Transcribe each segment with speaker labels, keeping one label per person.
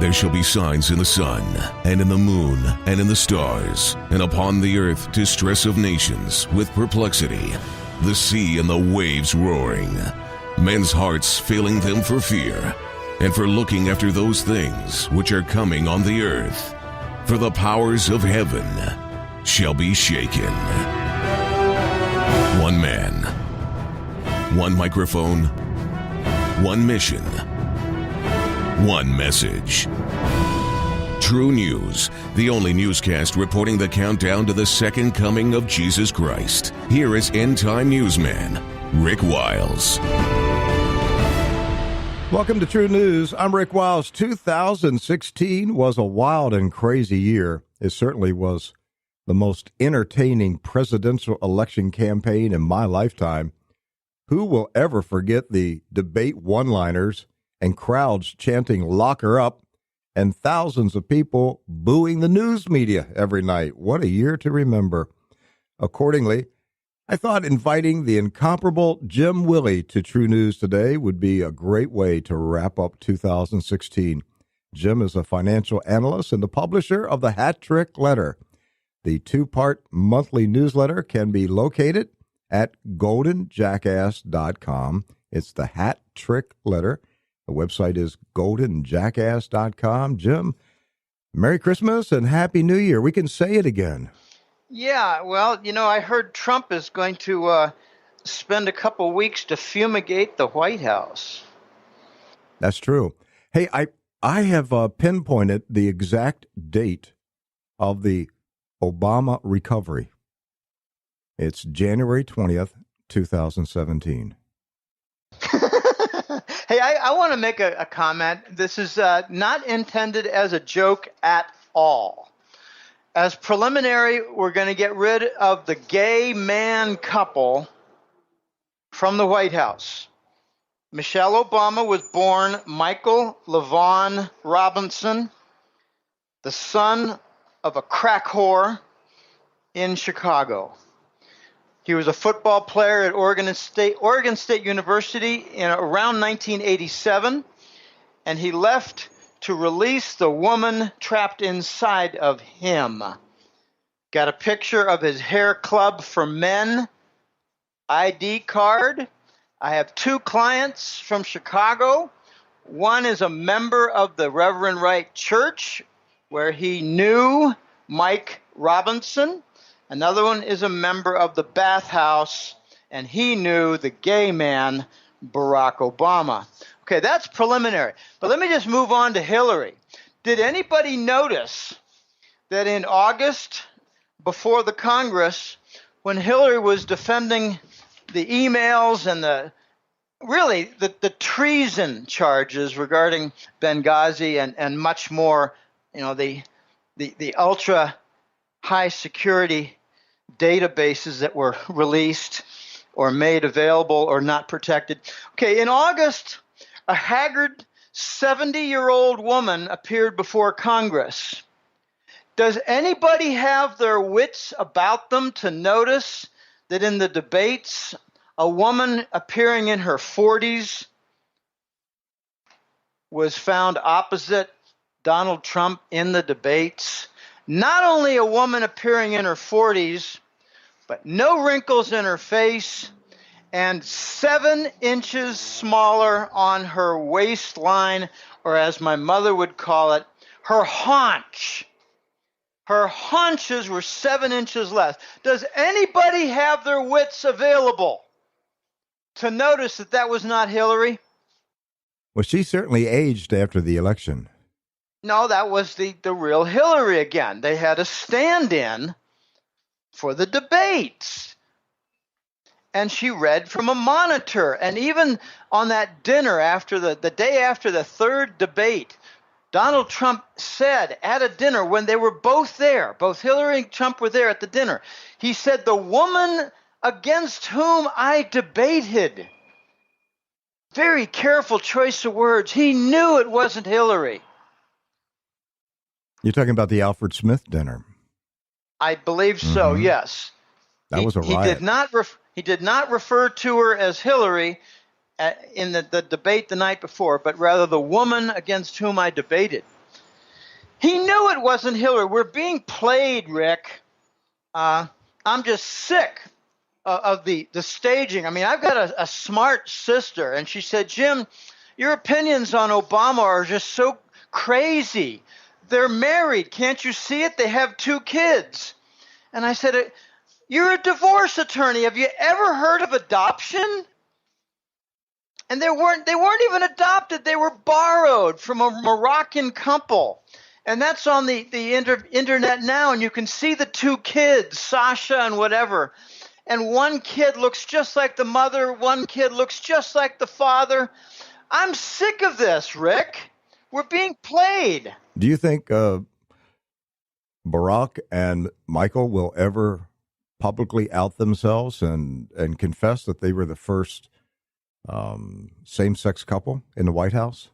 Speaker 1: there shall be signs in the sun, and in the moon, and in the stars, and upon the earth distress of nations, with perplexity, the sea and the waves roaring, men's hearts failing them for fear, and for looking after those things which are coming on the earth. For the powers of heaven shall be shaken. One man, one microphone, one mission, one message. True News, the only newscast reporting the countdown to the second coming of Jesus Christ. Here is end-time newsman Rick Wiles.
Speaker 2: Welcome to True News. I'm Rick Wiles. 2016 was a wild and crazy year. It certainly was the most entertaining presidential election campaign in my lifetime. Who will ever forget the debate one-liners and crowds chanting "lock her up" and thousands of people booing the news media every night? What a year to remember. Accordingly, I thought inviting the incomparable Jim Willie to True News today would be a great way to wrap up 2016. Jim is a financial analyst and the publisher of the Hat Trick Letter. The two-part monthly newsletter can be located at goldenjackass.com. It's the Hat Trick Letter. The website is goldenjackass.com. Jim, Merry Christmas and Happy New Year. We can say it again.
Speaker 3: Yeah, well, I heard Trump is going to spend a couple weeks to fumigate the White House.
Speaker 2: That's true. Hey, I have pinpointed the exact date of the Obama recovery. It's January 20th, 2017.
Speaker 3: Hey, I want to make a comment. This is not intended as a joke at all. As preliminary, we're going to get rid of the gay man couple from the White House. Michelle Obama was born Michael LaVaughn Robinson, the son of a crack whore in Chicago. He was a football player at Oregon State University in around 1987, and he left to release the woman trapped inside of him. Got a picture of his hair club for men ID card. I have two clients from Chicago. One is a member of the Reverend Wright Church, where he knew Mike Robinson. Another one is a member of the bathhouse, and he knew the gay man, Barack Obama. Okay, that's preliminary. But let me just move on to Hillary. Did anybody notice that in August, before the Congress, when Hillary was defending the emails and the treason charges regarding Benghazi and much more, the ultra high security databases that were released or made available or not protected. Okay, in August, a haggard 70-year-old woman appeared before Congress. Does anybody have their wits about them to notice that in the debates, a woman appearing in her 40s was found opposite Donald Trump in the debates? Not only a woman appearing in her 40s, but no wrinkles in her face and 7 inches smaller on her waistline, or as my mother would call it, her haunch. Her haunches were 7 inches less. Does anybody have their wits available to notice that that was not Hillary?
Speaker 2: Well, she certainly aged after the election.
Speaker 3: No, that was the real Hillary again. They had a stand-in for the debates. And she read from a monitor. And even on that dinner after the day after the third debate, Donald Trump said at a dinner when they were both there, both Hillary and Trump were there at the dinner, he said, "The woman against whom I debated." Very careful choice of words. He knew it wasn't Hillary.
Speaker 2: You're talking about the Alfred Smith dinner.
Speaker 3: I believe so, yes.
Speaker 2: That was a riot.
Speaker 3: He did not refer to her as Hillary in the debate the night before, but rather the woman against whom I debated. He knew it wasn't Hillary. We're being played, Rick. I'm just sick of the staging. I mean, I've got a smart sister, and she said, Jim, your opinions on Obama are just so crazy. They're married. Can't you see it? They have 2 kids. And I said, you're a divorce attorney. Have you ever heard of adoption? And they weren't even adopted. They were borrowed from a Moroccan couple. And that's on the internet now, and you can see the 2 kids, Sasha and whatever. And one kid looks just like the mother, one kid looks just like the father. I'm sick of this, Rick. We're being played.
Speaker 2: Do you think Barack and Michael will ever publicly out themselves and confess that they were the first same-sex couple in the White House?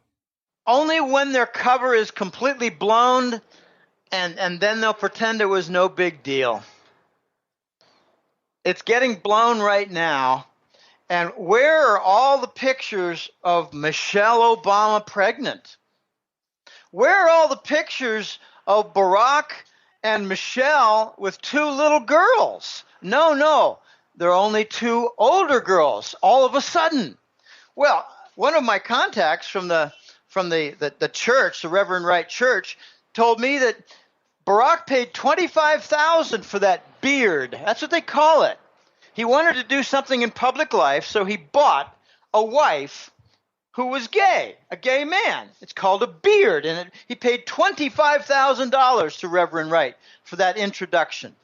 Speaker 3: Only when their cover is completely blown, and then they'll pretend it was no big deal. It's getting blown right now. And where are all the pictures of Michelle Obama pregnant? Where are all the pictures of Barack and Michelle with 2 little girls? No, there are only 2 older girls all of a sudden. Well, one of my contacts from the church, the Reverend Wright Church, told me that Barack paid $25,000 for that beard. That's what they call it. He wanted to do something in public life, so he bought a wife who was gay, a gay man. It's called a beard, and he paid $25,000 to Reverend Wright for that introduction.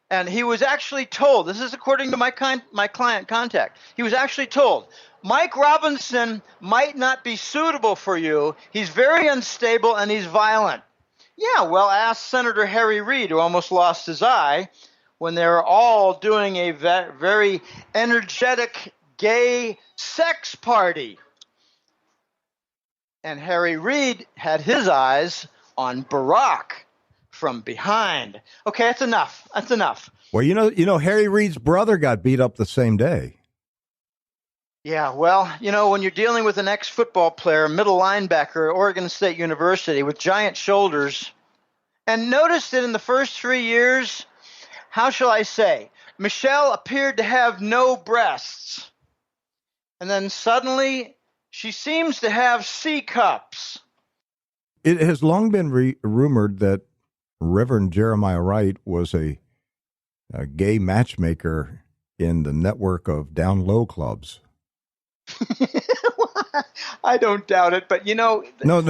Speaker 3: And he was actually told, this is according to my client contact, he was actually told, Mike Robinson might not be suitable for you. He's very unstable and he's violent. Yeah, well, ask Senator Harry Reid, who almost lost his eye when they were all doing a very energetic gay sex party. And Harry Reid had his eyes on Barack from behind. Okay, that's enough. That's enough.
Speaker 2: Well, you know, Harry Reid's brother got beat up the same day.
Speaker 3: Yeah, well, when you're dealing with an ex-football player, middle linebacker at Oregon State University with giant shoulders, and notice that in the first 3 years, how shall I say, Michelle appeared to have no breasts. And then suddenly, she seems to have C cups.
Speaker 2: It has long been rumored that Reverend Jeremiah Wright was a gay matchmaker in the network of down low clubs.
Speaker 3: I don't doubt it, but
Speaker 2: No,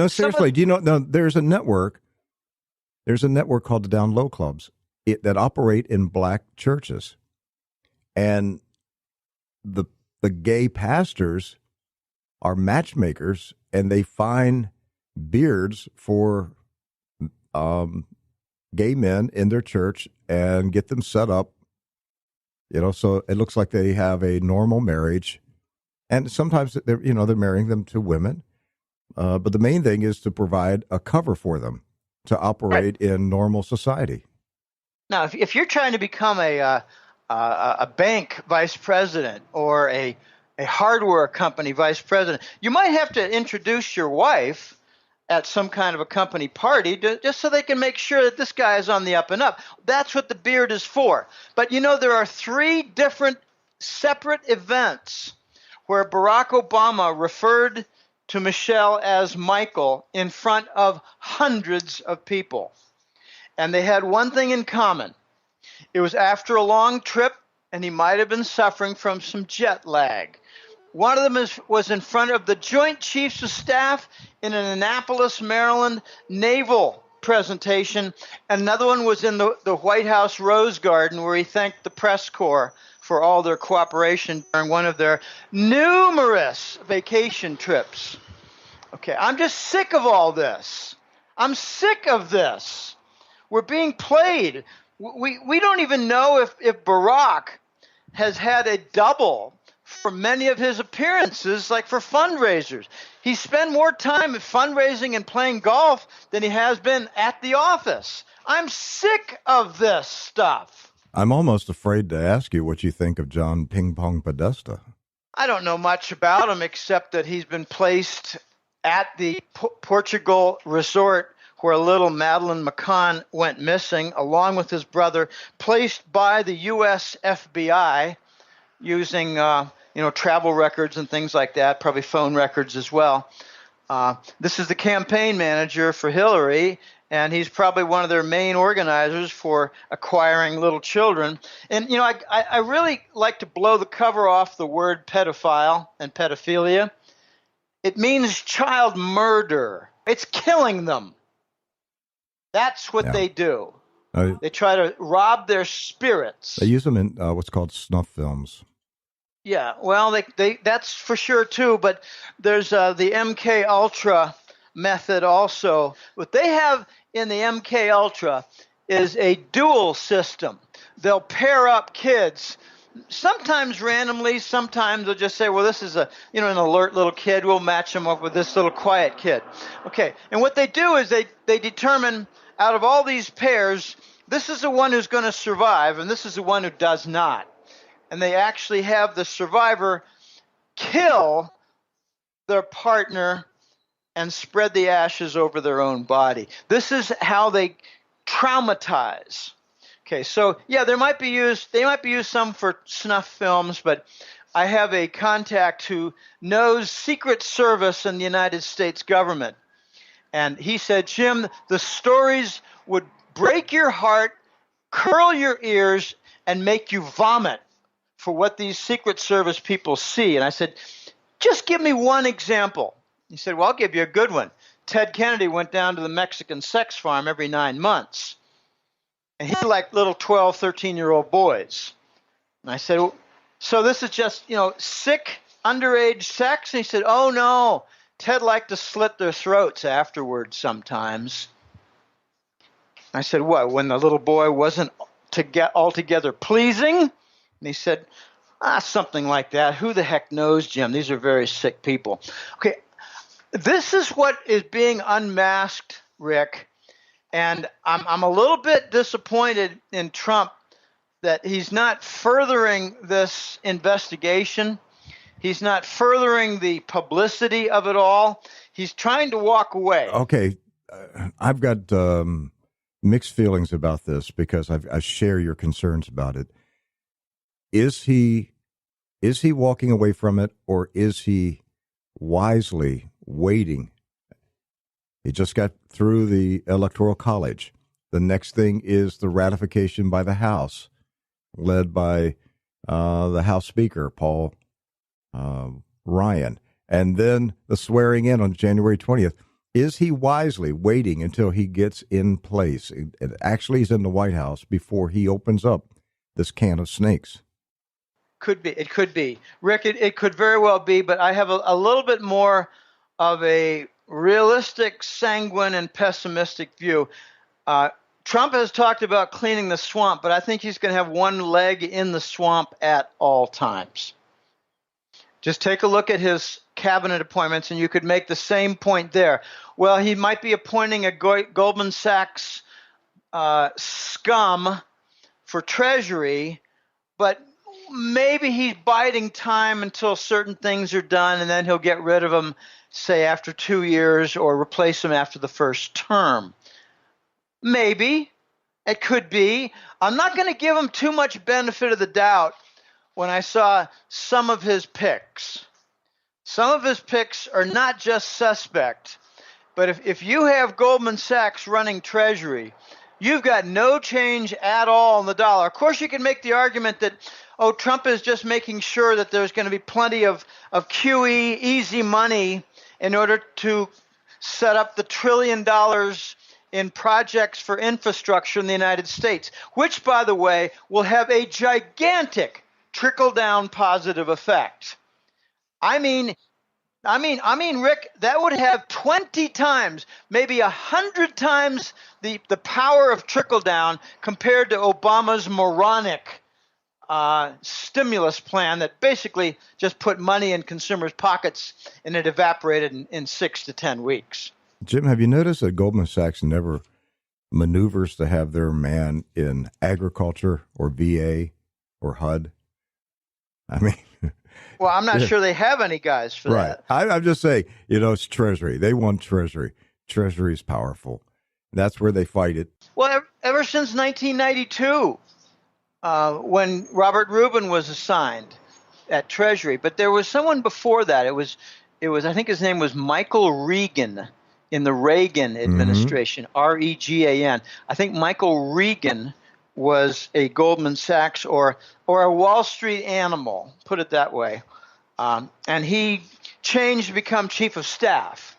Speaker 2: seriously. Do you know? No, there's a network. There's a network called the Down Low Clubs that operate in black churches, and the gay pastors are matchmakers, and they find beards for gay men in their church and get them set up. So it looks like they have a normal marriage. And sometimes they're marrying them to women, but the main thing is to provide a cover for them to operate in normal society.
Speaker 3: Now, if you're trying to become a bank vice president or a hardware company vice president, you might have to introduce your wife at some kind of a company party just so they can make sure that this guy is on the up and up. That's what the beard is for. But there are 3 different separate events where Barack Obama referred to Michelle as Michael in front of hundreds of people. And they had one thing in common. It was after a long trip, and he might have been suffering from some jet lag. One of them was in front of the Joint Chiefs of Staff in an Annapolis, Maryland naval presentation. Another one was in the White House Rose Garden, where he thanked the press corps for all their cooperation during one of their numerous vacation trips. Okay, I'm just sick of all this. I'm sick of this. We're being played. We don't even know if Barack has had a double for many of his appearances, like for fundraisers. He spent more time at fundraising and playing golf than he has been at the office. I'm sick of this stuff.
Speaker 2: I'm almost afraid to ask you what you think of John Ping Pong Podesta.
Speaker 3: I don't know much about him except that he's been placed at the Portugal resort where little Madeline McCann went missing, along with his brother, placed by the U.S. FBI using travel records and things like that, probably phone records as well. This is the campaign manager for Hillary, and he's probably one of their main organizers for acquiring little children. And, I really like to blow the cover off the word pedophile and pedophilia. It means child murder. It's killing them. That's what they do. They try to rob their spirits.
Speaker 2: They use them in what's called snuff films.
Speaker 3: Yeah, well, they that's for sure too. But there's the MK Ultra method also. What they have in the MK Ultra is a dual system. They'll pair up kids, sometimes randomly. Sometimes they'll just say, "Well, this is an alert little kid. We'll match him up with this little quiet kid." Okay, and what they do is they determine out of all these pairs, this is the one who's going to survive, and this is the one who does not. And they actually have the survivor kill their partner and spread the ashes over their own body. This is how they traumatize. Okay, so yeah, they might be used some for snuff films, but I have a contact who knows Secret Service in the United States government. And he said, "Jim, the stories would break your heart, curl your ears, and make you vomit for what these Secret Service people see." And I said, "Just give me one example." He said, "Well, I'll give you a good one. Ted Kennedy went down to the Mexican sex farm every 9 months. And he liked little 12, 13-year-old boys." And I said, "Well, so this is just, sick underage sex?" And he said, "Oh, no. Ted liked to slit their throats afterwards sometimes." I said, "What, when the little boy wasn't altogether pleasing?" And he said, "Something like that. Who the heck knows, Jim? These are very sick people." Okay, this is what is being unmasked, Rick. And I'm a little bit disappointed in Trump that he's not furthering this investigation. He's not furthering the publicity of it all. He's trying to walk away.
Speaker 2: Okay, I've got mixed feelings about this because I share your concerns about it. Is he walking away from it, or is he wisely waiting? He just got through the Electoral College. The next thing is the ratification by the House, led by the House Speaker, Paul Ryan, and then the swearing in on January 20th. Is he wisely waiting until he gets in place? It actually is in the White House before he opens up this can of snakes.
Speaker 3: Could be. It could be. Rick, it could very well be, but I have a little bit more of a realistic, sanguine, and pessimistic view. Trump has talked about cleaning the swamp, but I think he's going to have one leg in the swamp at all times. Just take a look at his cabinet appointments, and you could make the same point there. Well, he might be appointing a Goldman Sachs scum for Treasury, but maybe he's biding time until certain things are done, and then he'll get rid of them, say, after 2 years, or replace them after the first term. Maybe. It could be. I'm not going to give him too much benefit of the doubt when I saw some of his picks. Some of his picks are not just suspect, but if you have Goldman Sachs running Treasury, you've got no change at all in the dollar. Of course, you can make the argument that, Trump is just making sure that there's going to be plenty of QE, easy money, in order to set up the $1 trillion in projects for infrastructure in the United States, which, by the way, will have a gigantic trickle-down positive effect. I mean, Rick, that would have 20 times, maybe 100 times the power of trickle-down compared to Obama's moronic stimulus plan that basically just put money in consumers' pockets, and it evaporated in 6 to 10 weeks.
Speaker 2: Jim, have you noticed that Goldman Sachs never maneuvers to have their man in agriculture or VA or HUD? I mean,
Speaker 3: well, I'm not sure they have any guys for
Speaker 2: that. I'm just saying, it's Treasury. They want Treasury. Treasury's powerful. That's where they fight it.
Speaker 3: Well, ever since 1992, when Robert Rubin was assigned at Treasury, but there was someone before that. It was I think his name was Michael Regan in the Reagan administration, Regan. I think Michael Regan was a Goldman Sachs or a Wall Street animal, put it that way, and he changed to become chief of staff.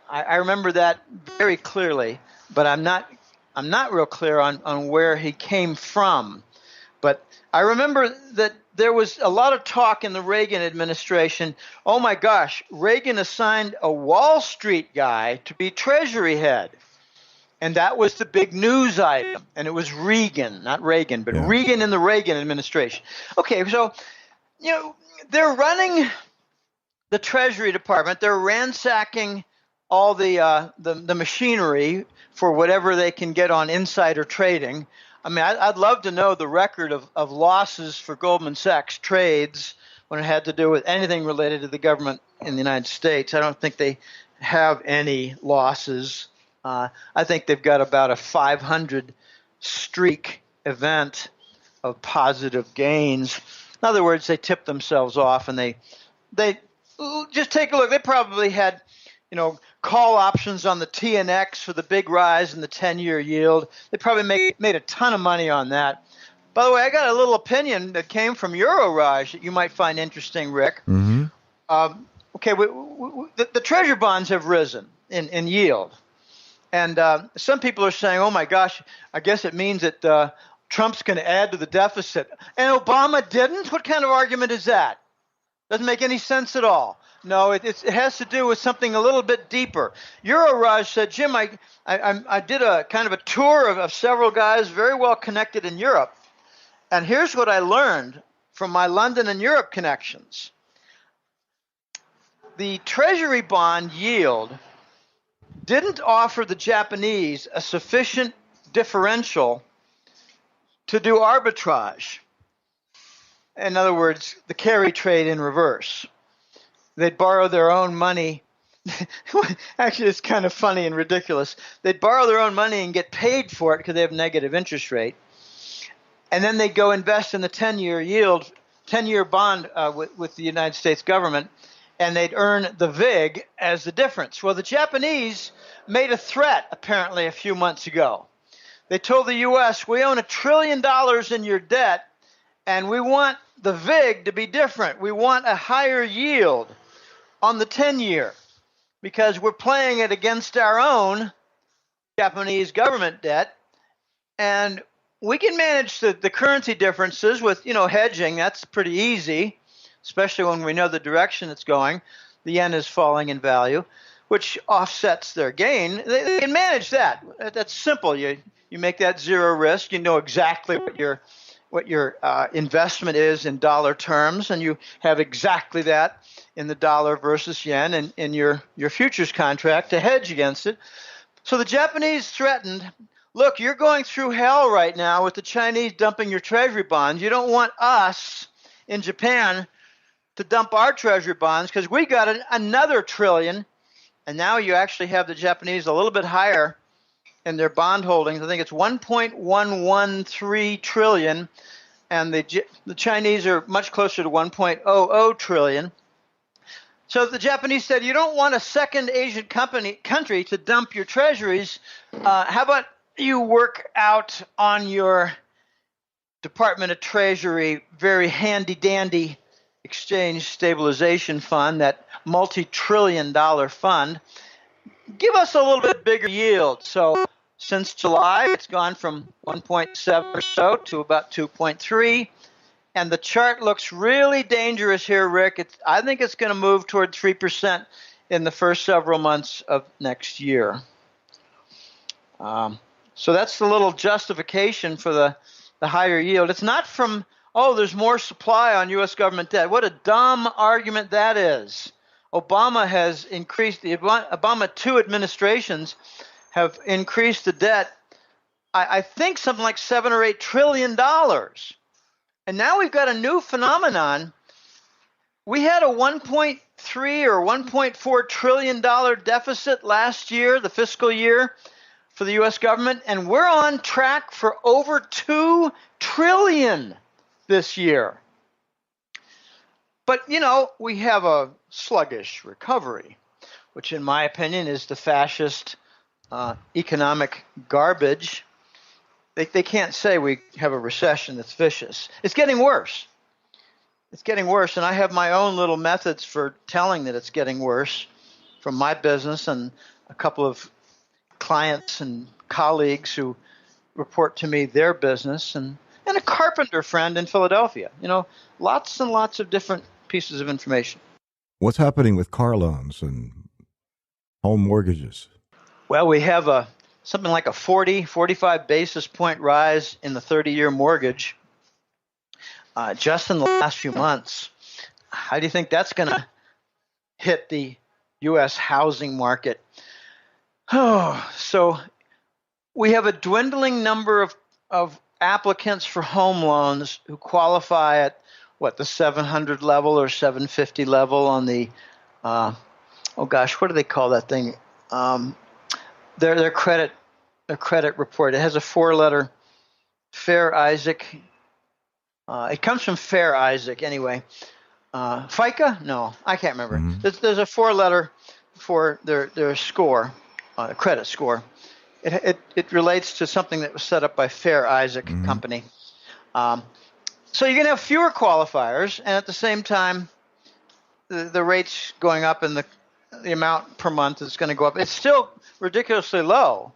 Speaker 3: I remember that very clearly, but I'm not real clear on where he came from. But I remember that there was a lot of talk in the Reagan administration. Oh my gosh, Reagan assigned a Wall Street guy to be Treasury head. And that was the big news item. And it was Regan, not Reagan, but Regan in the Reagan administration. Okay, so, they're running the Treasury Department. They're ransacking all the machinery for whatever they can get on insider trading. I mean, I'd love to know the record of losses for Goldman Sachs trades when it had to do with anything related to the government in the United States. I don't think they have any losses. I think they've got about a 500 streak event of positive gains. In other words, they tip themselves off, and they just take a look. They probably had, call options on the TNX for the big rise in the 10-year yield. They probably made a ton of money on that. By the way, I got a little opinion that came from Euroraj that you might find interesting, Rick.
Speaker 2: Mm-hmm.
Speaker 3: Okay, the treasury bonds have risen in yield. And some people are saying, oh, my gosh, I guess it means that Trump's going to add to the deficit. And Obama didn't? What kind of argument is that? Doesn't make any sense at all. No, it has to do with something a little bit deeper. Euroraj said, Jim, I did a kind of a tour of several guys very well connected in Europe. And here's what I learned from my London and Europe connections. The Treasury bond yield didn't offer the Japanese a sufficient differential to do arbitrage. In other words, the carry trade in reverse. They'd borrow their own money. Actually, it's kind of funny and ridiculous. They'd borrow their own money and get paid for it because they have negative interest rate. And then they'd go invest in the 10-year yield, 10-year bond with the United States government, and they'd earn the VIG as the difference. Well, the Japanese made a threat, apparently, a few months ago. They told the U.S., we own $1 trillion in your debt, and we want the VIG to be different. We want a higher yield on the 10-year because we're playing it against our own Japanese government debt, and we can manage the currency differences with, hedging. That's pretty easy, especially when we know the direction it's going. The yen is falling in value, which offsets their gain. They can manage that. That's simple. You make that zero risk. You know exactly what your investment is in dollar terms, and you have exactly that in the dollar versus yen and in your futures contract to hedge against it. So the Japanese threatened, look, you're going through hell right now with the Chinese dumping your treasury bonds. You don't want us in Japan to dump our treasury bonds because we got another $1 trillion, and now you actually have the Japanese a little bit higher in their bond holdings. I think it's 1.113 trillion, and the Chinese are much closer to 1.00 trillion. So the Japanese said, you don't want a second Asian country to dump your treasuries. How about you work out on your Department of Treasury very handy-dandy exchange stabilization fund, that multi-trillion-dollar fund. Give us a little bit bigger yield. So since July, it's gone from 1.7 or so to about 2.3. And the chart looks really dangerous here, Rick. I think it's going to move toward 3% in the first several months of next year. So that's the little justification for the higher yield. It's not from, there's more supply on U.S. government debt. What a dumb argument that is. Obama has increased, the Obama 2 administrations have increased the debt, I think something like $7 or $8 trillion. And now we've got a new phenomenon. We had a 1.3 or $1.4 trillion deficit last year, the fiscal year. for the U.S. government, and we're on track for over $2 trillion this year. But, we have a sluggish recovery, which in my opinion is the fascist economic garbage. They can't say we have a recession that's vicious. It's getting worse. It's getting worse, and I have my own little methods for telling that it's getting worse from my business and a couple of clients and colleagues who report to me their business, and a carpenter friend in Philadelphia. Lots and lots of different pieces of information.
Speaker 2: What's happening with car loans and home mortgages?
Speaker 3: Well, we have something like a 45 basis point rise in the 30-year mortgage just in the last few months. How do you think that's going to hit the U.S. housing market? So we have a dwindling number of applicants for home loans who qualify at the 700 level or 750 level on the what do they call that thing? Their credit report. It has a 4-letter Fair Isaac. It comes from Fair Isaac anyway. FICA? No, I can't remember.
Speaker 2: Mm-hmm.
Speaker 3: There's a 4-letter for their score, credit score. It relates to something that was set up by Fair Isaac Company. So you're going to have fewer qualifiers, and at the same time, the rates going up and the amount per month is going to go up. It's still ridiculously low.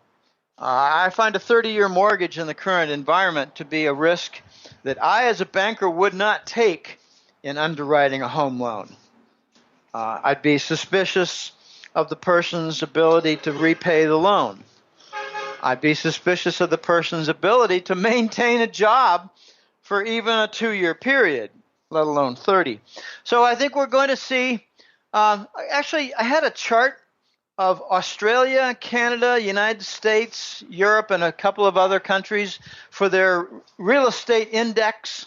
Speaker 3: I find a 30-year mortgage in the current environment to be a risk that I, as a banker, would not take in underwriting a home loan. I'd be suspicious of the person's ability to repay the loan. I'd be suspicious of the person's ability to maintain a job for even a 2-year period, let alone 30. So I think we're going to see, actually, I had a chart of Australia, Canada, United States, Europe, and a couple of other countries for their real estate index.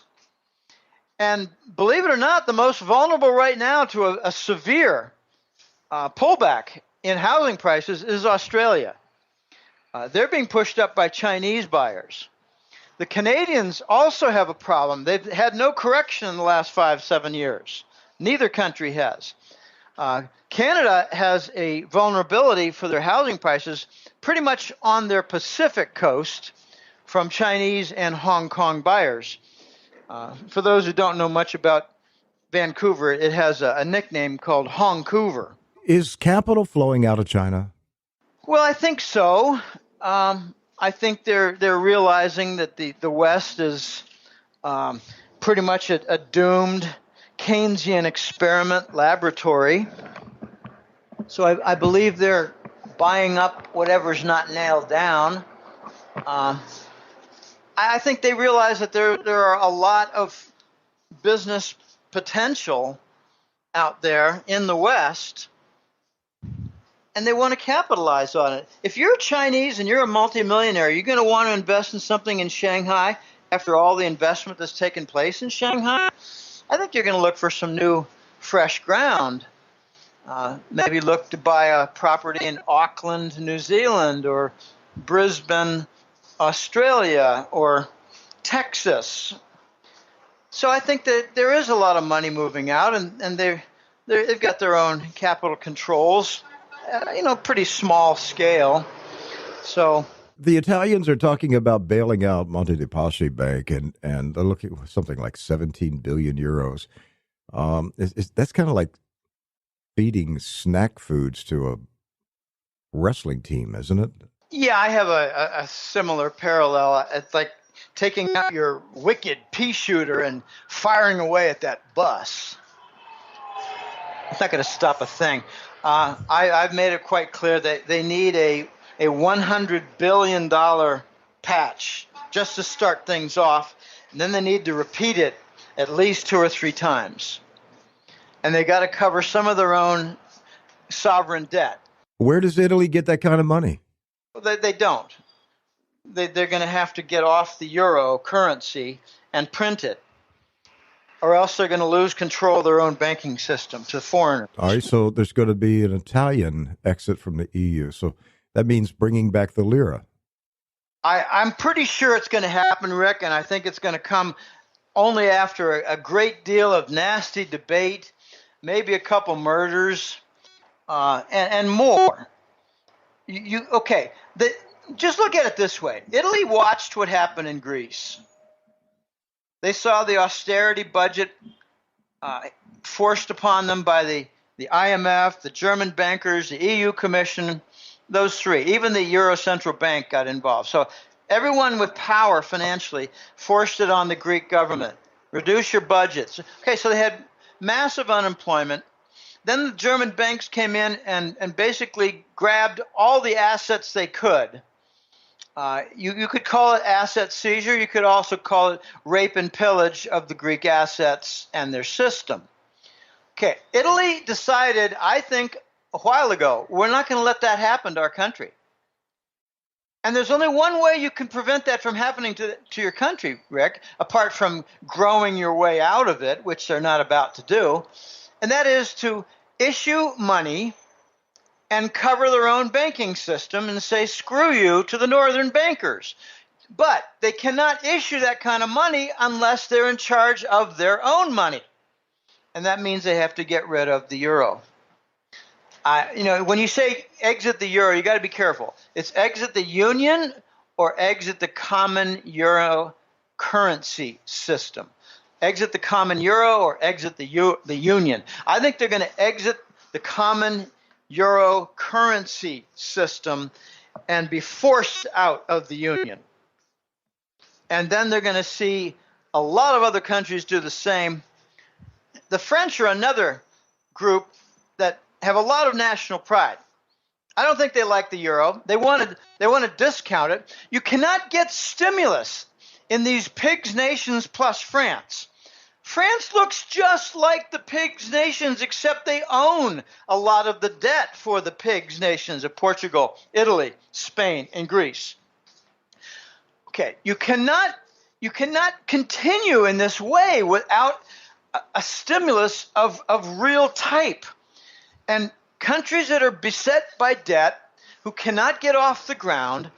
Speaker 3: And believe it or not, the most vulnerable right now to a severe pullback in housing prices is Australia. They're being pushed up by Chinese buyers. The Canadians also have a problem. They've had no correction in the last 5-7 years. Neither country has. Canada has a vulnerability for their housing prices pretty much on their Pacific coast from Chinese and Hong Kong buyers. For those who don't know much about Vancouver, it has a nickname called Hongcouver.
Speaker 2: Is capital flowing out of China?
Speaker 3: Well, I think so. I think they're realizing that the West is pretty much a doomed Keynesian experiment laboratory. So I believe they're buying up whatever's not nailed down. I think they realize that there are a lot of business potential out there in the West, and they want to capitalize on it. If you're Chinese and you're a multimillionaire, you're going to want to invest in something in Shanghai after all the investment that's taken place in Shanghai. I think you're going to look for some new, fresh ground. Maybe look to buy a property in Auckland, New Zealand, or Brisbane, Australia, or Texas. So I think that there is a lot of money moving out, and they've got their own capital controls, pretty small scale. So
Speaker 2: the Italians are talking about bailing out Monte dei Paschi Bank, and they're looking at something like 17 billion euros. That's kind of like feeding snack foods to a wrestling team, isn't it?
Speaker 3: Yeah, I have a similar parallel. It's like taking out your wicked pea shooter and firing away at that bus. It's not going to stop a thing. I've made it quite clear that they need a $100 billion patch just to start things off, and then they need to repeat it at least 2 or 3 times. And they got to cover some of their own sovereign debt.
Speaker 2: Where does Italy get that kind of money?
Speaker 3: They don't. They're going to have to get off the euro currency and print it, or else they're going to lose control of their own banking system to foreigners.
Speaker 2: All right, so there's going to be an Italian exit from the EU. So that means bringing back the lira.
Speaker 3: I'm pretty sure it's going to happen, Rick, and I think it's going to come only after a great deal of nasty debate, maybe a couple murders, and more. Okay? Just look at it this way. Italy watched what happened in Greece. They saw the austerity budget forced upon them by the IMF, the German bankers, the EU Commission, those three. Even the Euro Central Bank got involved. So everyone with power financially forced it on the Greek government. Reduce your budgets. Okay, so they had massive unemployment. Then the German banks came in and basically grabbed all the assets they could. You could call it asset seizure. You could also call it rape and pillage of the Greek assets and their system. Okay, Italy decided, I think, a while ago, we're not going to let that happen to our country. And there's only one way you can prevent that from happening to your country, Rick, apart from growing your way out of it, which they're not about to do, and that is to issue money and cover their own banking system and say, screw you to the northern bankers. But they cannot issue that kind of money unless they're in charge of their own money. And that means they have to get rid of the euro. When you say exit the euro, you got to be careful. It's exit the union or exit the common euro currency system. Exit the common euro or exit the union. I think they're going to exit the common euro currency system and be forced out of the union. And then they're going to see a lot of other countries do the same. The French are another group that have a lot of national pride. I don't think they like the euro. They want to discount it. You cannot get stimulus in these pigs nations plus France. France looks just like the pigs nations, except they own a lot of the debt for the pigs nations of Portugal, Italy, Spain, and Greece. Okay, you cannot continue in this way without a stimulus of real type. And countries that are beset by debt, who cannot get off the ground,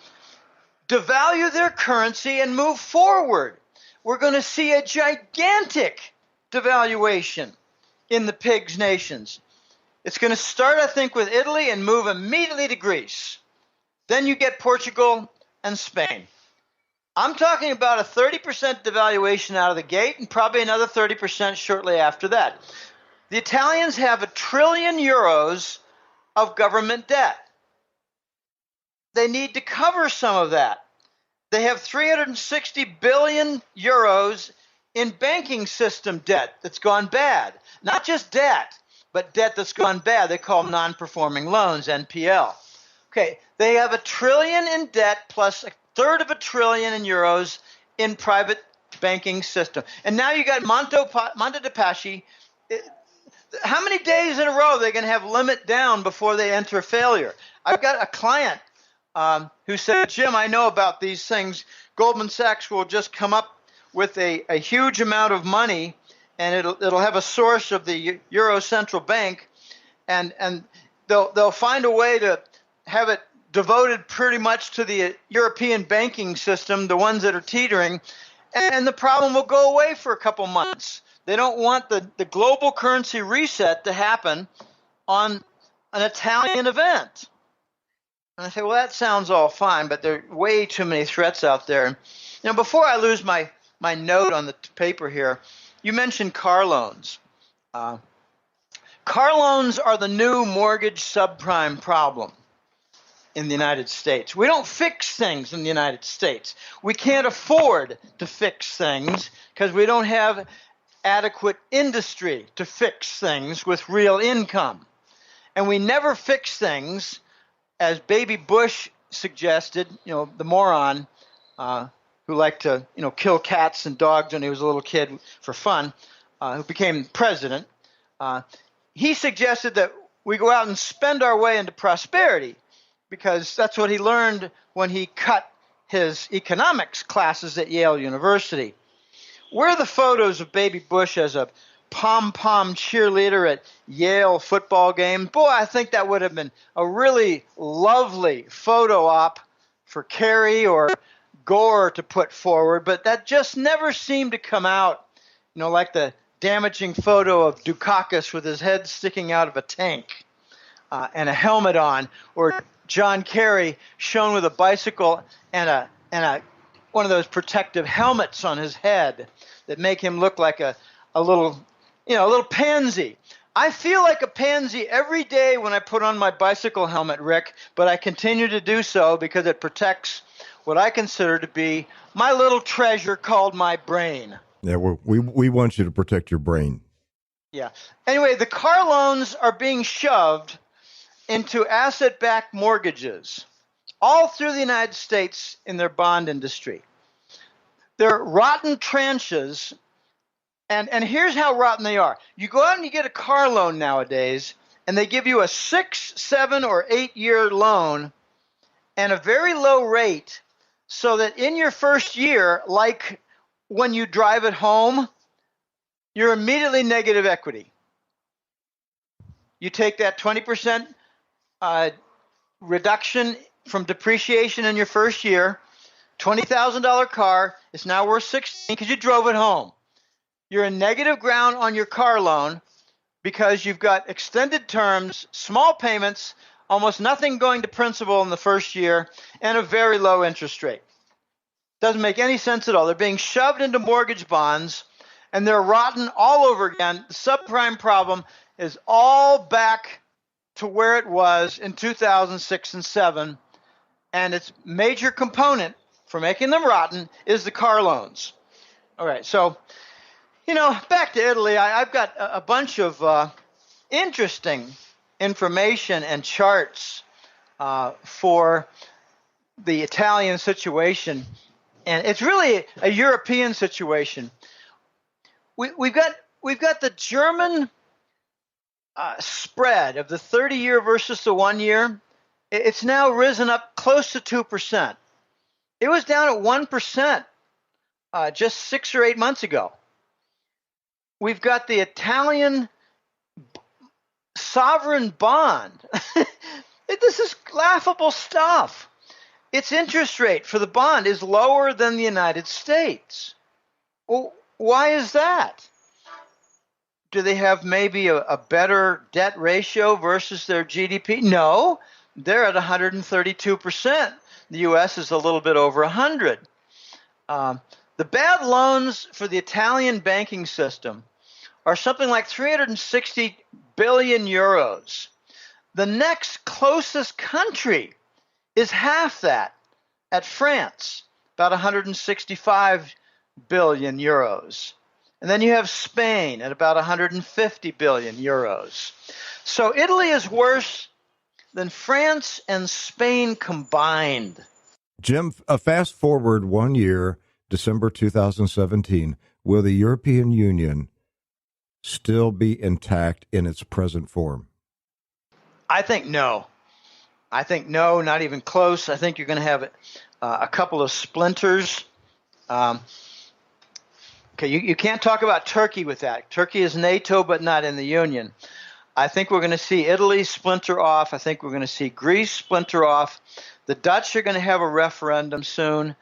Speaker 3: devalue their currency and move forward. We're going to see a gigantic devaluation in the pigs nations. It's going to start, I think, with Italy and move immediately to Greece. Then you get Portugal and Spain. I'm talking about a 30% devaluation out of the gate and probably another 30% shortly after that. The Italians have €1 trillion of government debt. They need to cover some of that. They have 360 billion euros in banking system debt that's gone bad. Not just debt, but debt that's gone bad. They call them non-performing loans, NPL. Okay, they have $1 trillion in debt plus a third of $1 trillion in euros in private banking system. And now you got Monte de Paschi. How many days in a row are they going to have limit down before they enter failure? I've got a client who said, Jim, I know about these things. Goldman Sachs will just come up with a huge amount of money, and it'll have a source of the Euro Central Bank, and they'll find a way to have it devoted pretty much to the European banking system, the ones that are teetering, and the problem will go away for a couple months. They don't want the global currency reset to happen on an Italian event. And I say, well, that sounds all fine, but there are way too many threats out there. Before I lose my note on the paper here, you mentioned car loans. Car loans are the new mortgage subprime problem in the United States. We don't fix things in the United States. We can't afford to fix things because we don't have adequate industry to fix things with real income. And we never fix things, as Baby Bush suggested, the moron who liked to, kill cats and dogs when he was a little kid for fun, who became president. He suggested that we go out and spend our way into prosperity, because that's what he learned when he cut his economics classes at Yale University. Where are the photos of Baby Bush as a pom-pom cheerleader at Yale football game. Boy, I think that would have been a really lovely photo op for Kerry or Gore to put forward, but that just never seemed to come out, like the damaging photo of Dukakis with his head sticking out of a tank and a helmet on, or John Kerry shown with a bicycle and a one of those protective helmets on his head that make him look like a little pansy. I feel like a pansy every day when I put on my bicycle helmet, Rick, but I continue to do so because it protects what I consider to be my little treasure called my brain.
Speaker 2: Yeah, we want you to protect your brain.
Speaker 3: Yeah. Anyway, the car loans are being shoved into asset-backed mortgages all through the United States in their bond industry. They're rotten tranches, and here's how rotten they are. You go out and you get a car loan nowadays, and they give you a 6, 7, or 8-year loan and a very low rate, so that in your first year, like when you drive it home, you're immediately negative equity. You take that 20% reduction from depreciation in your first year, $20,000 car is now worth $16,000 because you drove it home. You're in negative ground on your car loan because you've got extended terms, small payments, almost nothing going to principal in the first year, and a very low interest rate. Doesn't make any sense at all. They're being shoved into mortgage bonds, and they're rotten all over again. The subprime problem is all back to where it was in 2006 and 7, and its major component for making them rotten is the car loans. All right, so, back to Italy. I've got a bunch of interesting information and charts for the Italian situation, and it's really a European situation. We've got the German spread of the 30-year versus the 1 year. It's now risen up close to 2%. It was down at 1% just 6 or 8 months ago. We've got the Italian sovereign bond. This is laughable stuff. Its interest rate for the bond is lower than the United States. Well, why is that? Do they have maybe a better debt ratio versus their GDP? No, they're at 132%. The U.S. is a little bit over 100. The bad loans for the Italian banking system are something like 360 billion euros. The next closest country is half that, at France, about 165 billion euros. And then you have Spain at about 150 billion euros. So Italy is worse than France and Spain combined.
Speaker 2: Jim, fast forward 1 year, December 2017, will the European Union still be intact in its present form?
Speaker 3: I think no. Not even close. I think you're going to have a couple of splinters. You can't talk about Turkey with that. Turkey is NATO, but not in the Union. I think we're going to see Italy splinter off. I think we're going to see Greece splinter off. The Dutch are going to have a referendum soon.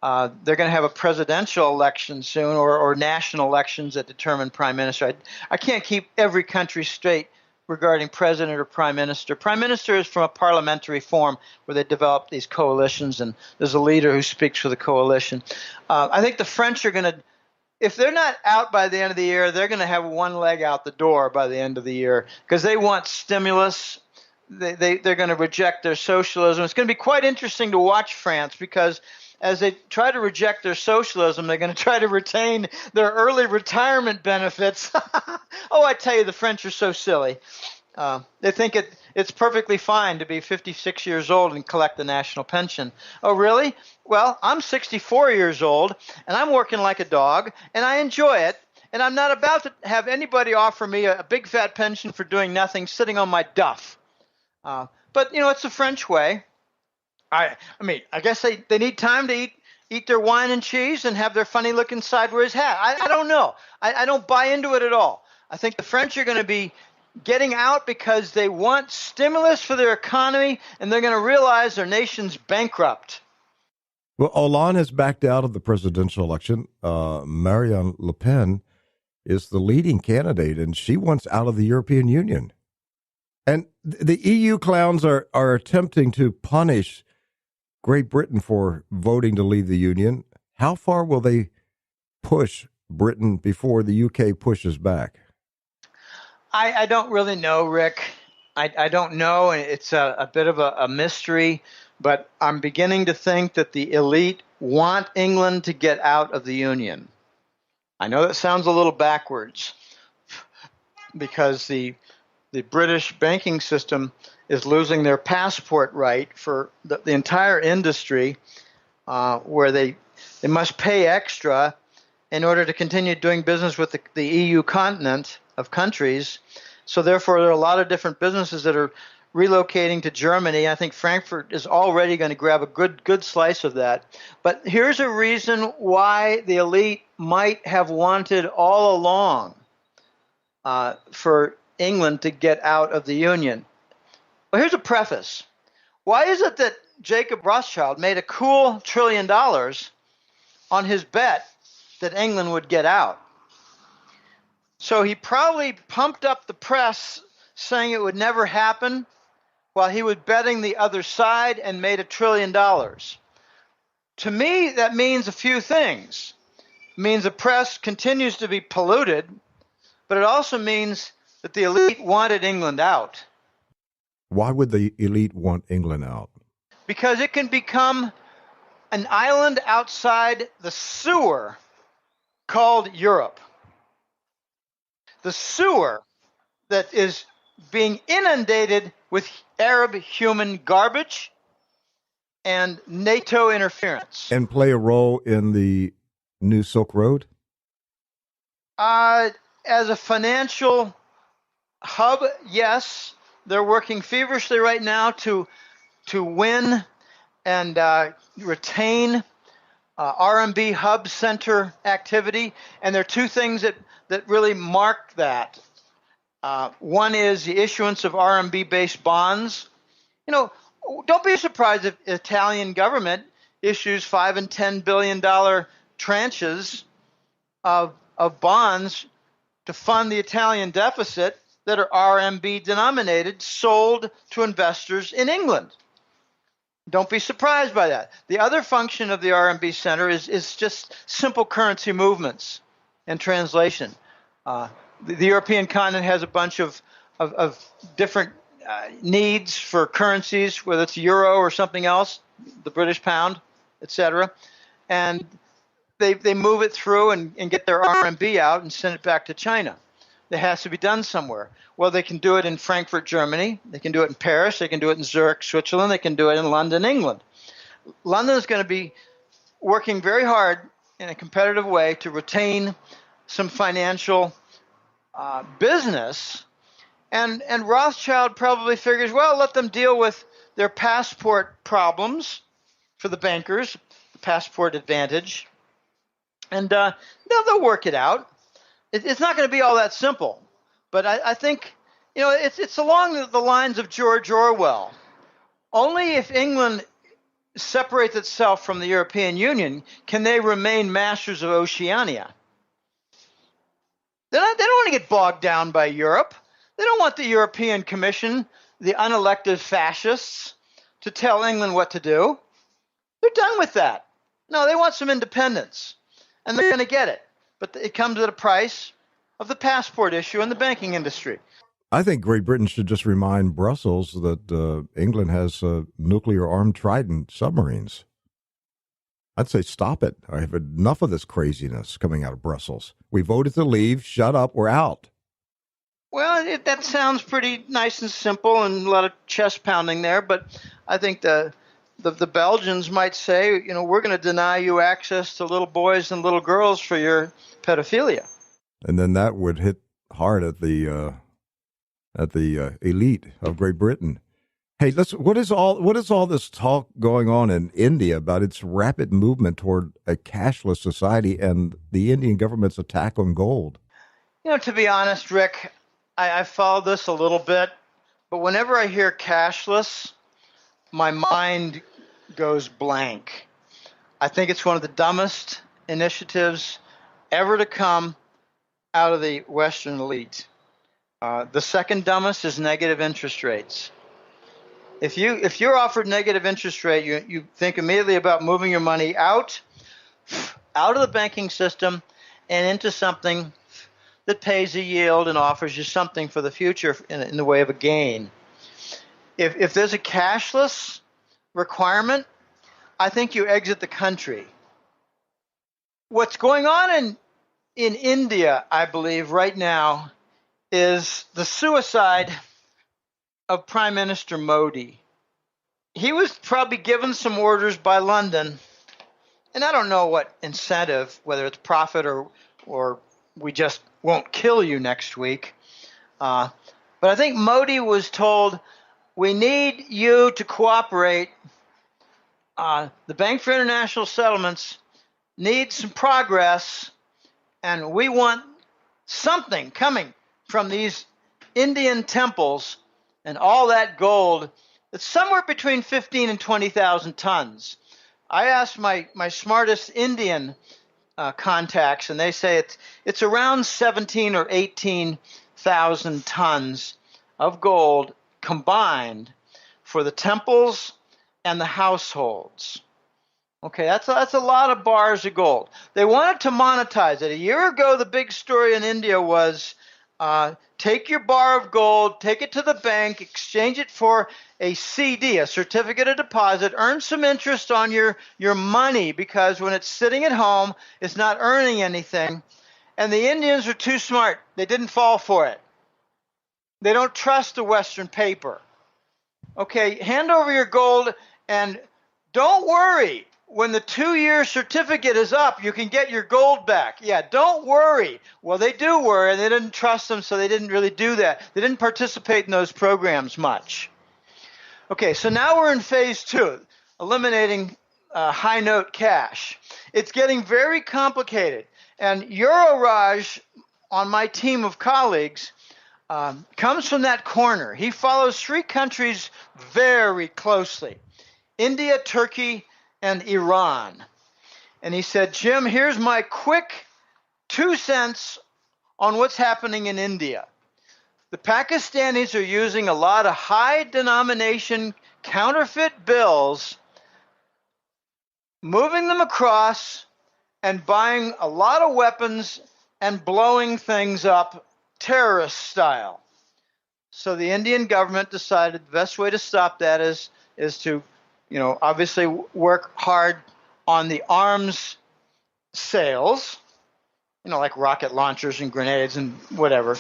Speaker 3: They're going to have a presidential election soon, or national elections that determine prime minister. I can't keep every country straight regarding president or prime minister. Prime minister is from a parliamentary form where they develop these coalitions, and there's a leader who speaks for the coalition. I think the French are going to, if they're not out by the end of the year, they're going to have one leg out the door by the end of the year because they want stimulus. They're going to reject their socialism. It's going to be quite interesting to watch France because as they try to reject their socialism, they're going to try to retain their early retirement benefits. Oh, I tell you, the French are so silly. They think it's perfectly fine to be 56 years old and collect the national pension. Oh, really? Well, I'm 64 years old, and I'm working like a dog, and I enjoy it, and I'm not about to have anybody offer me a big fat pension for doing nothing, sitting on my duff. But, it's the French way. I guess they need time to eat their wine and cheese and have their funny-looking sideways hat. I don't know. I don't buy into it at all. I think the French are going to be getting out because they want stimulus for their economy, and they're going to realize their nation's bankrupt.
Speaker 2: Well, Hollande has backed out of the presidential election. Marine Le Pen is the leading candidate, and she wants out of the European Union. And the EU clowns are attempting to punish Great Britain for voting to leave the Union. How far will they push Britain before the UK pushes back?
Speaker 3: I don't really know, Rick. I don't know. It's a bit of a mystery, but I'm beginning to think that the elite want England to get out of the Union. I know that sounds a little backwards because the British banking system is losing their passport right for the entire industry, where they must pay extra in order to continue doing business with the EU continent of countries. So therefore, there are a lot of different businesses that are relocating to Germany. I think Frankfurt is already going to grab a good slice of that. But here's a reason why the elite might have wanted all along for England to get out of the Union. Well, here's a preface. Why is it that Jacob Rothschild made a cool $1 trillion on his bet that England would get out? So he probably pumped up the press saying it would never happen while he was betting the other side and made $1 trillion. To me, that means a few things. It means the press continues to be polluted, but it also means that the elite wanted England out.
Speaker 2: Why would the elite want England out?
Speaker 3: Because it can become an island outside the sewer called Europe. The sewer that is being inundated with Arab human garbage and NATO interference.
Speaker 2: And play a role in the new Silk Road?
Speaker 3: As a financial hub, yes. They're working feverishly right now to win and retain RMB hub center activity. And there are two things that really mark that. One is the issuance of RMB-based bonds. You know, don't be surprised if the Italian government issues $5 and $10 billion tranches of bonds to fund the Italian deficit that are RMB denominated, sold to investors in England. Don't be surprised by that. The other function of the RMB Center is just simple currency movements and translation. The European continent has a bunch of different needs for currencies, whether it's euro or something else, the British pound, etc. And they move it through and get their RMB out and send it back to China. That has to be done somewhere. Well, they can do it in Frankfurt, Germany. They can do it in Paris. They can do it in Zurich, Switzerland. They can do it in London, England. London is going to be working very hard in a competitive way to retain some financial business. And Rothschild probably figures, well, let them deal with their passport problems for the bankers, the passport advantage. And they'll work it out. It's not going to be all that simple, but I think, you know, it's along the lines of George Orwell. Only if England separates itself from the European Union can they remain masters of Oceania. They don't want to get bogged down by Europe. They don't want the European Commission, the unelected fascists, to tell England what to do. They're done with that. No, they want some independence, and they're going to get it. But it comes at a price of the passport issue in the banking industry.
Speaker 2: I think Great Britain should just remind Brussels that England has nuclear-armed Trident submarines. I'd say stop it. I have enough of this craziness coming out of Brussels. We voted to leave. Shut up. We're out.
Speaker 3: Well, that sounds pretty nice and simple and a lot of chest pounding there. But I think the Belgians might say, you know, we're going to deny you access to little boys and little girls for your pedophilia.
Speaker 2: And then that would hit hard at the elite of Great Britain. Hey, what is all this talk going on in India about its rapid movement toward a cashless society and the Indian government's attack on gold?
Speaker 3: To be honest, Rick, I followed this a little bit, but whenever I hear cashless, my mind goes blank. I think it's one of the dumbest initiatives ever to come out of the Western elite. The second dumbest is negative interest rates. If you're offered negative interest rate, you think immediately about moving your money out of the banking system and into something that pays a yield and offers you something for the future in the way of a gain. If there's a cashless requirement, I think you exit the country. What's going on in India, I believe, right now is the suicide of Prime Minister Modi. He was probably given some orders by London, and I don't know what incentive, whether it's profit or we just won't kill you next week. But I think Modi was told, we need you to cooperate. The Bank for International Settlements needs some progress, and we want something coming from these Indian temples and all that gold. It's somewhere between 15 and 20,000 tons. I asked my smartest Indian contacts, and they say it's around 17 or 18,000 tons of gold combined for the temples and the households. Okay, that's a lot of bars of gold. They wanted to monetize it. A year ago, the big story in India was take your bar of gold, take it to the bank, exchange it for a CD, a certificate of deposit, earn some interest on your money, because when it's sitting at home, it's not earning anything. And the Indians are too smart. They didn't fall for it. They don't trust the Western paper. Okay, hand over your gold, and don't worry. When the 2-year certificate is up, you can get your gold back. Yeah, don't worry. Well, they do worry, and they didn't trust them, so they didn't really do that. They didn't participate in those programs much. Okay, so now we're in phase 2, eliminating high-note cash. It's getting very complicated. And Euroraj, on my team of colleagues, comes from that corner. He follows 3 countries very closely: India, Turkey, and Iran. And he said, Jim, here's my quick 2 cents on what's happening in India. The Pakistanis are using a lot of high denomination counterfeit bills, moving them across and buying a lot of weapons and blowing things up terrorist style. So the Indian government decided the best way to stop that is to obviously work hard on the arms sales, like rocket launchers and grenades and whatever.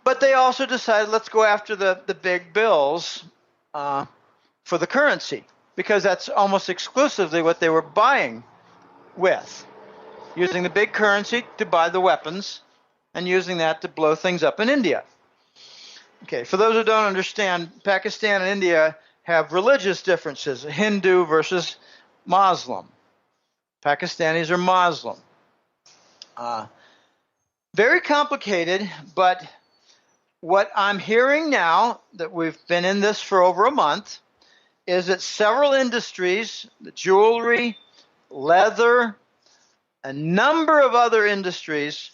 Speaker 3: But they also decided, let's go after the big bills for the currency, because that's almost exclusively what they were buying with, using the big currency to buy the weapons and using that to blow things up in India. Okay, for those who don't understand, Pakistan and India have religious differences, Hindu versus Muslim. Pakistanis are Muslim. Very complicated, but what I'm hearing now, that we've been in this for over a month, is that several industries, the jewelry, leather, a number of other industries,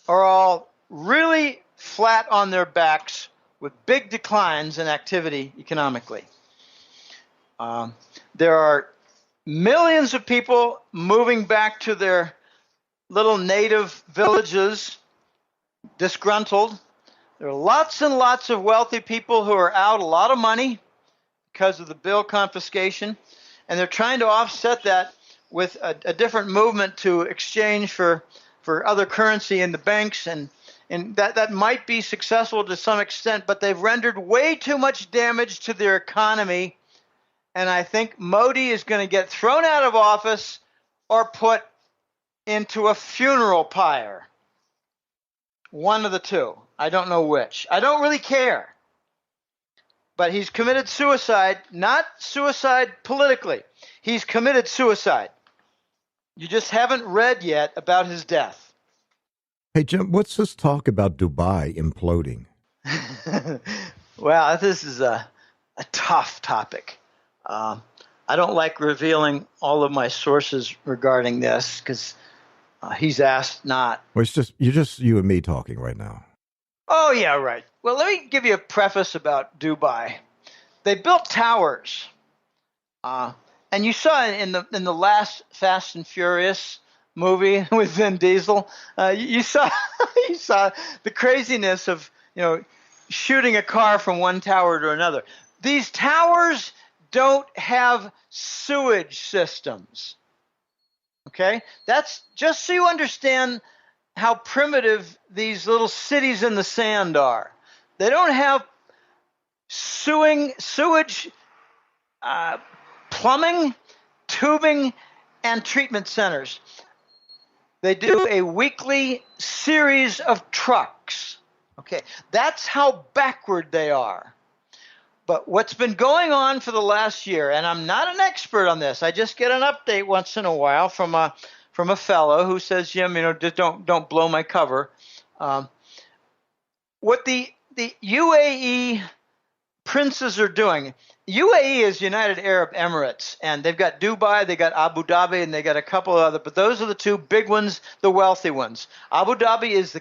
Speaker 3: are all really flat on their backs with big declines in activity economically. There are millions of people moving back to their little native villages, disgruntled. There are lots and lots of wealthy people who are out a lot of money because of the bill confiscation, and they're trying to offset that with a different movement to exchange for other currency in the banks, and that might be successful to some extent, but they've rendered way too much damage to their economy, and I think Modi is going to get thrown out of office or put into a funeral pyre. One of the two. I don't know which. I don't really care. But he's committed suicide, not suicide politically. He's committed suicide. You just haven't read yet about his death.
Speaker 2: Hey, Jim, what's this talk about Dubai imploding?
Speaker 3: Well, this is a tough topic. I don't like revealing all of my sources regarding this because he's asked not.
Speaker 2: Well, it's just you and me talking right now.
Speaker 3: Oh, yeah, right. Well, let me give you a preface about Dubai. They built towers, and you saw in the last Fast and Furious movie with Vin Diesel. You saw you saw the craziness of shooting a car from one tower to another. These towers don't have sewage systems. Okay, that's just so you understand how primitive these little cities in the sand are. They don't have sewage, plumbing, tubing, and treatment centers. They do a weekly series of trucks. Okay, that's how backward they are. But what's been going on for the last year, and I'm not an expert on this, I just get an update once in a while from a fellow who says, Jim, just don't blow my cover. What the UAE princes are doing. UAE is United Arab Emirates, and they've got Dubai, they got Abu Dhabi, and they got a couple of other, but those are the two big ones, the wealthy ones. Abu Dhabi is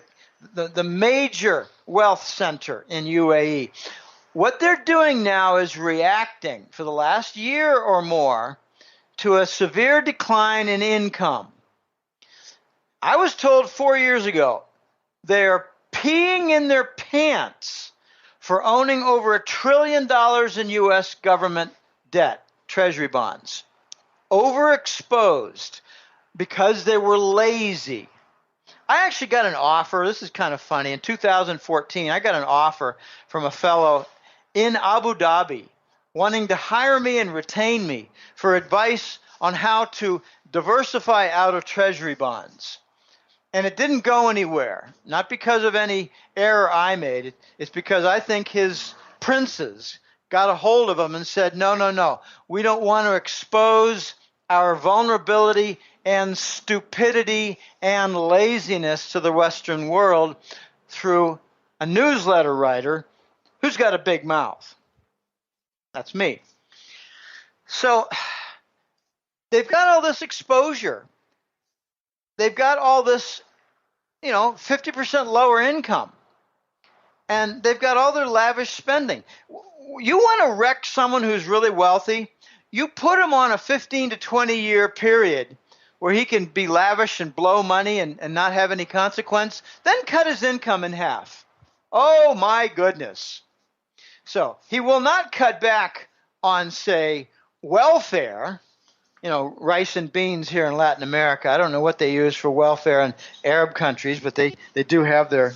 Speaker 3: the major wealth center in UAE. What they're doing now is reacting for the last year or more to a severe decline in income. I was told 4 years ago they're peeing in their pants for owning over $1 trillion in U.S. government debt, treasury bonds. Overexposed because they were lazy. I actually got an offer. This is kind of funny. In 2014, I got an offer from a fellow in Abu Dhabi wanting to hire me and retain me for advice on how to diversify out of treasury bonds. And it didn't go anywhere, not because of any error I made. It's because I think his princes got a hold of him and said, no, we don't want to expose our vulnerability and stupidity and laziness to the Western world through a newsletter writer who's got a big mouth. That's me. So they've got all this exposure. They've got all this, 50% lower income. And they've got all their lavish spending. You want to wreck someone who's really wealthy, you put him on a 15 to 20 year period where he can be lavish and blow money and not have any consequence, then cut his income in half. Oh, my goodness. So he will not cut back on, say, welfare, rice and beans here in Latin America. I don't know what they use for welfare in Arab countries, but they do have their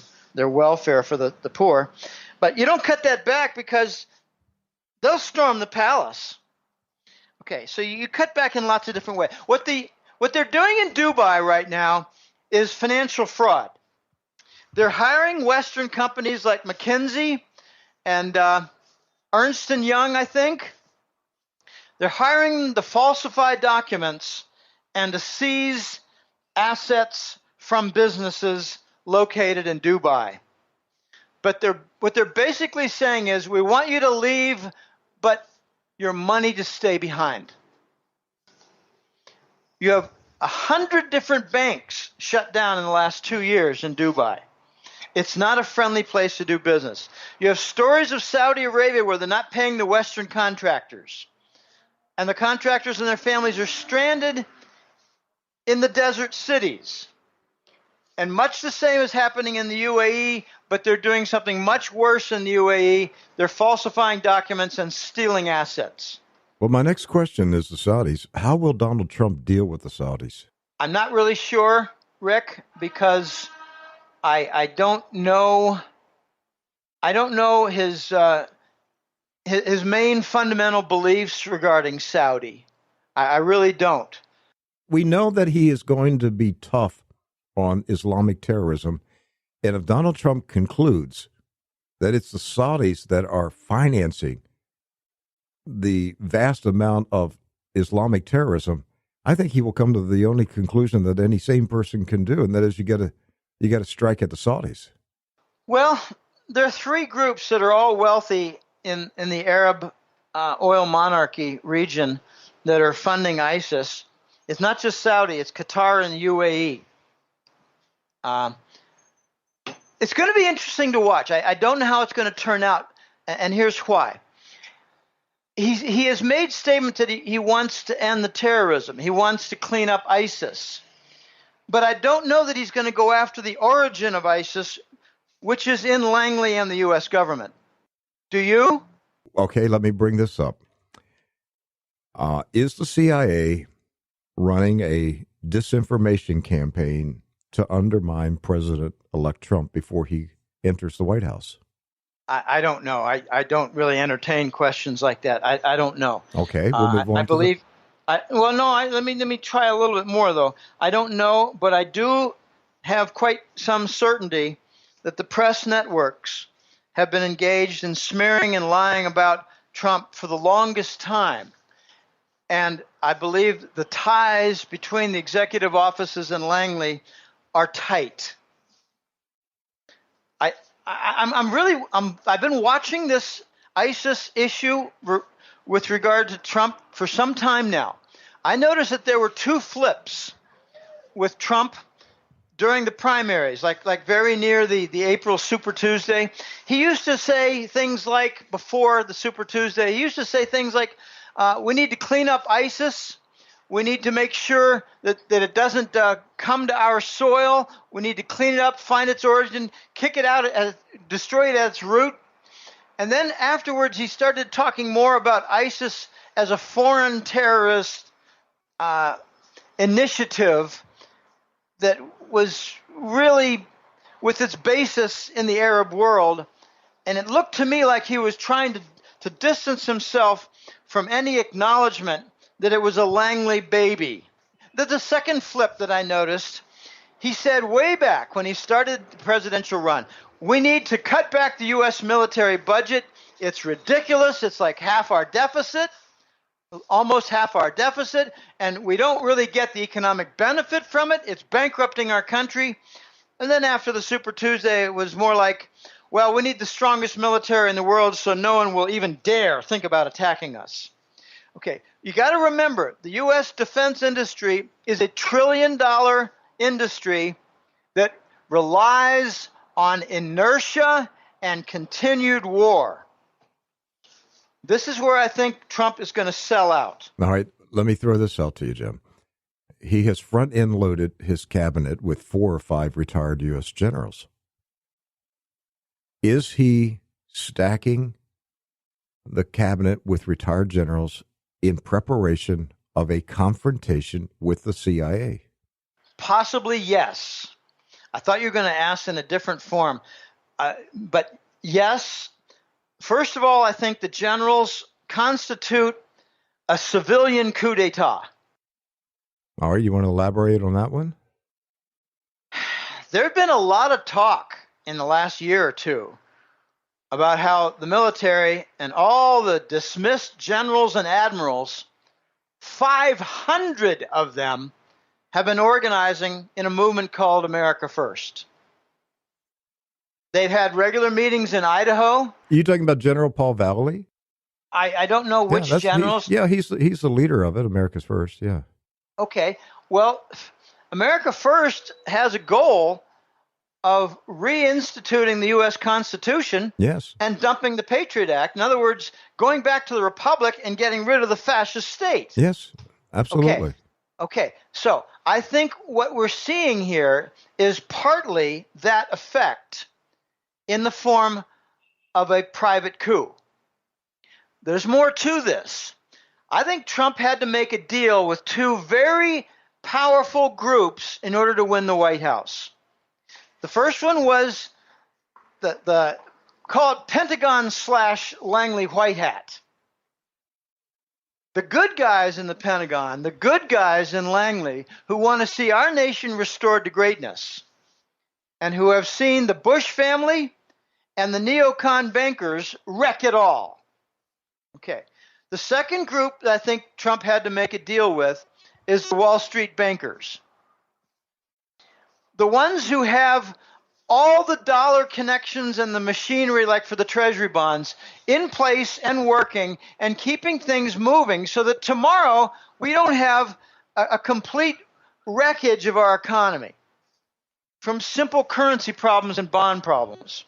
Speaker 3: welfare for the poor. But you don't cut that back because they'll storm the palace. Okay, so you cut back in lots of different ways. What they're doing in Dubai right now is financial fraud. They're hiring Western companies like McKinsey and Ernst & Young, I think. They're hiring them to falsify documents and to seize assets from businesses located in Dubai. But what they're basically saying is, we want you to leave, but your money to stay behind. You have 100 different banks shut down in the last 2 years in Dubai. It's not a friendly place to do business. You have stories of Saudi Arabia where they're not paying the Western contractors. And the contractors and their families are stranded in the desert cities. And much the same is happening in the UAE, but they're doing something much worse in the UAE. They're falsifying documents and stealing assets.
Speaker 2: Well, my next question is the Saudis. How will Donald Trump deal with the Saudis?
Speaker 3: I'm not really sure, Rick, because I don't know. I don't know his main fundamental beliefs regarding Saudi. I really don't.
Speaker 2: We know that he is going to be tough on Islamic terrorism. And if Donald Trump concludes that it's the Saudis that are financing the vast amount of Islamic terrorism, I think he will come to the only conclusion that any sane person can do, and that is you got to You got to strike at the Saudis.
Speaker 3: Well, there are three groups that are all wealthy in the Arab oil monarchy region that are funding ISIS. It's not just Saudi, it's Qatar and UAE. It's going to be interesting to watch. I don't know how it's going to turn out, and here's why. He has made statements that he wants to end the terrorism. He wants to clean up ISIS. But I don't know that he's going to go after the origin of ISIS, which is in Langley and the U.S. government. Do you?
Speaker 2: Okay, let me bring this up. Is the CIA running a disinformation campaign to undermine President-elect Trump before he enters the White House?
Speaker 3: I don't know. I don't really entertain questions like that. I don't know.
Speaker 2: Okay, we'll move on.
Speaker 3: I believe. Let me try a little bit more though. I don't know, but I do have quite some certainty that the press networks have been engaged in smearing and lying about Trump for the longest time. And I believe the ties between the executive offices and Langley are tight. I've been watching this ISIS issue with regard to Trump for some time now. I noticed that there were two flips with Trump during the primaries, like very near the April Super Tuesday. He used to say things like, before the Super Tuesday, he used to say things like, we need to clean up ISIS. We need to make sure that it doesn't come to our soil. We need to clean it up, find its origin, kick it out, destroy it at its root. And then afterwards, he started talking more about ISIS as a foreign terrorist initiative that was really with its basis in the Arab world. And it looked to me like he was trying to distance himself from any acknowledgement that it was a Langley baby. The second flip that I noticed, he said way back when he started the presidential run, we need to cut back the U.S. military budget. It's ridiculous. It's like half our deficit, almost half our deficit, and we don't really get the economic benefit from it. It's bankrupting our country. And then after the Super Tuesday, it was more like, well, we need the strongest military in the world so no one will even dare think about attacking us. Okay, you got to remember, the U.S. defense industry is a $1 trillion industry that relies on inertia and continued war. This is where I think Trump is going to sell out.
Speaker 2: All right, let me throw this out to you, Jim. He has front-end loaded his cabinet with 4 or 5 retired U.S. generals. Is he stacking the cabinet with retired generals in preparation of a confrontation with the CIA?
Speaker 3: Possibly, yes. I thought you were going to ask in a different form. But yes, first of all, I think the generals constitute a civilian coup d'etat.
Speaker 2: All right, you want to elaborate on that one?
Speaker 3: There have been a lot of talk in the last year or two about how the military and all the dismissed generals and admirals, 500 of them, have been organizing in a movement called America First. They've had regular meetings in Idaho.
Speaker 2: Are you talking about General Paul Vallely?
Speaker 3: I don't know which generals.
Speaker 2: He's the leader of it, America's First, yeah.
Speaker 3: Okay, well, America First has a goal of reinstituting the U.S. Constitution,
Speaker 2: yes,
Speaker 3: and dumping the Patriot Act. In other words, going back to the Republic and getting rid of the fascist state.
Speaker 2: Yes, absolutely.
Speaker 3: Okay, so I think what we're seeing here is partly that effect in the form of a private coup. There's more to this. I think Trump had to make a deal with 2 very powerful groups in order to win the White House. The first one was the call it Pentagon/Langley White Hat. The good guys in the Pentagon, the good guys in Langley who want to see our nation restored to greatness and who have seen the Bush family and the neocon bankers wreck it all. Okay. The second group that I think Trump had to make a deal with is the Wall Street bankers. the ones who have all the dollar connections and the machinery, like for the treasury bonds, in place and working and keeping things moving so that tomorrow we don't have a complete wreckage of our economy from simple currency problems and bond problems.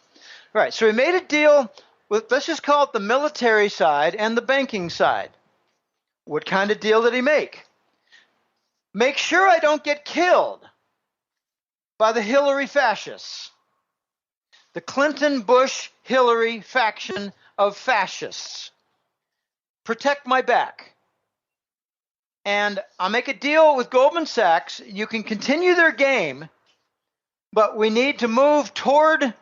Speaker 3: All right, so we made a deal with, let's just call it the military side and the banking side. What kind of deal did he make? Make sure I don't get killed by the Hillary fascists, the Clinton, Bush, Hillary faction of fascists. Protect my back. And I'll make a deal with Goldman Sachs. You can continue their game, but we need to move toward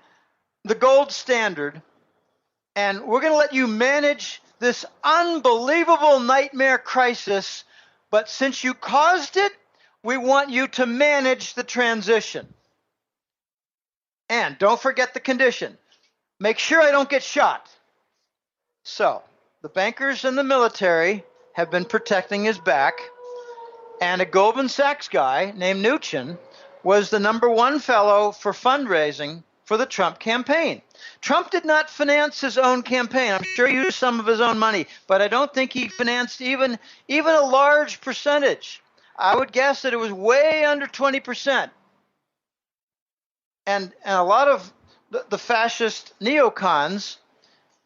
Speaker 3: the gold standard, and we're going to let you manage this unbelievable nightmare crisis, but since you caused it, we want you to manage the transition. And don't forget the condition. Make sure I don't get shot. So, the bankers and the military have been protecting his back, and a Goldman Sachs guy named Mnuchin was the #1 fellow for fundraising for the Trump campaign. Trump did not finance his own campaign. I'm sure he used some of his own money, but I don't think he financed even a large percentage. I would guess that it was way under 20%. And a lot of the fascist neocons,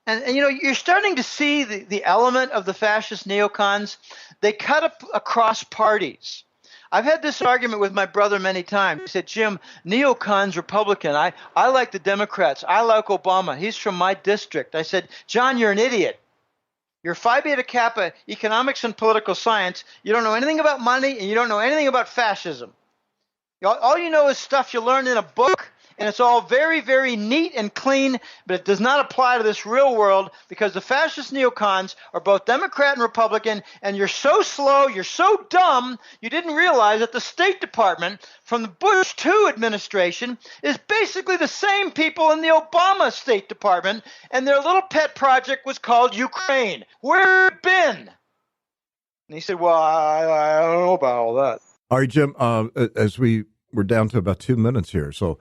Speaker 3: and you know, you're starting to see the element of the fascist neocons. They cut across parties. I've had this argument with my brother many times. He said, Jim, neocons Republican. I like the Democrats. I like Obama. He's from my district. I said, John, you're an idiot. You're Phi Beta Kappa, economics and political science. You don't know anything about money, and you don't know anything about fascism. All you know is stuff you learned in a book, and it's all very, very neat and clean, but it does not apply to this real world because the fascist neocons are both Democrat and Republican, and you're so slow, you're so dumb, you didn't realize that the State Department from the Bush II administration is basically the same people in the Obama State Department, and their little pet project was called Ukraine. Where have you been? And he said, well, I don't know about all that.
Speaker 2: All right, Jim, as we're down to about 2 minutes here. So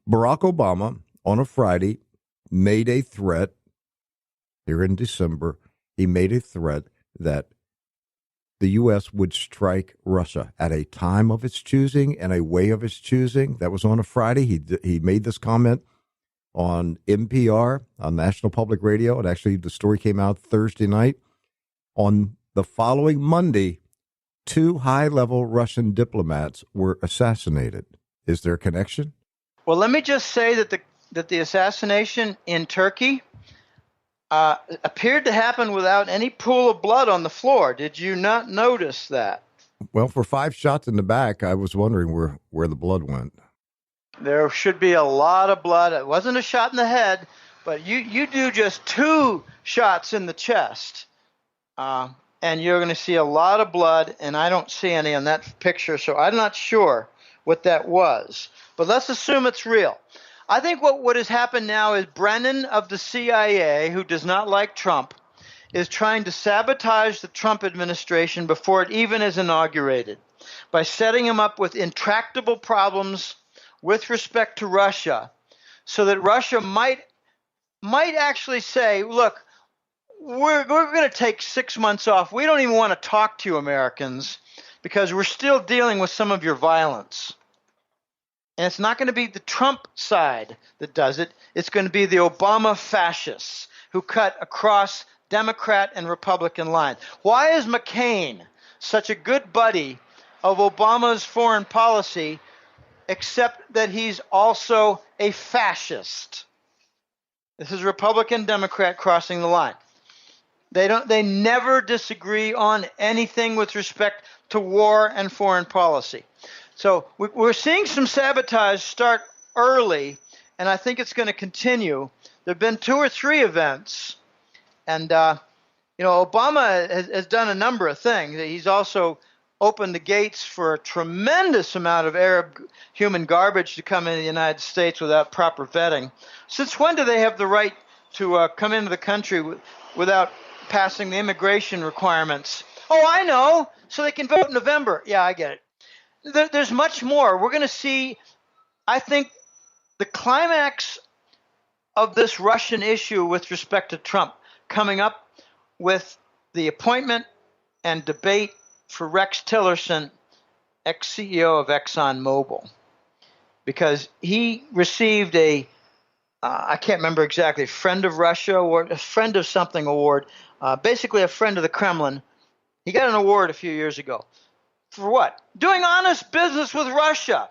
Speaker 2: Barack Obama on a Friday made a threat here in December. He made a threat that the U.S. would strike Russia at a time of its choosing and a way of its choosing. That was on a Friday. He made this comment on NPR, on National Public Radio. And actually, the story came out Thursday night. On the following Monday, 2 high-level Russian diplomats were assassinated. Is there a connection?
Speaker 3: Well, let me just say that the assassination in Turkey appeared to happen without any pool of blood on the floor. Did you not notice that?
Speaker 2: Well, for 5 shots in the back, I was wondering where the blood went.
Speaker 3: There should be a lot of blood. It wasn't a shot in the head, but you do just 2 shots in the chest, and you're going to see a lot of blood, and I don't see any on that picture, so I'm not sure what that was. But let's assume it's real. I think what has happened now is Brennan of the CIA, who does not like Trump, is trying to sabotage the Trump administration before it even is inaugurated by setting him up with intractable problems with respect to Russia, so that Russia might actually say, look, we're going to take 6 months off. We don't even want to talk to you, Americans, because we're still dealing with some of your violence. And it's not going to be the Trump side that does it. It's going to be the Obama fascists who cut across Democrat and Republican lines. Why is McCain such a good buddy of Obama's foreign policy, except that he's also a fascist? This is Republican, Democrat crossing the line. They never disagree on anything with respect to war and foreign policy. So we're seeing some sabotage start early, and I think it's going to continue. There have been 2 or 3 events, and Obama has done a number of things. He's also opened the gates for a tremendous amount of Arab human garbage to come into the United States without proper vetting. Since when do they have the right to come into the country without passing the immigration requirements? Oh, I know, so they can vote in November. Yeah, I get it. there's much more. We're going to see, I think, the climax of this Russian issue with respect to Trump coming up with the appointment and debate for Rex Tillerson, ex-CEO of ExxonMobil, because he received I can't remember exactly, friend of Russia or a friend of something award, basically a friend of the Kremlin. He got an award a few years ago. For what? Doing honest business with Russia.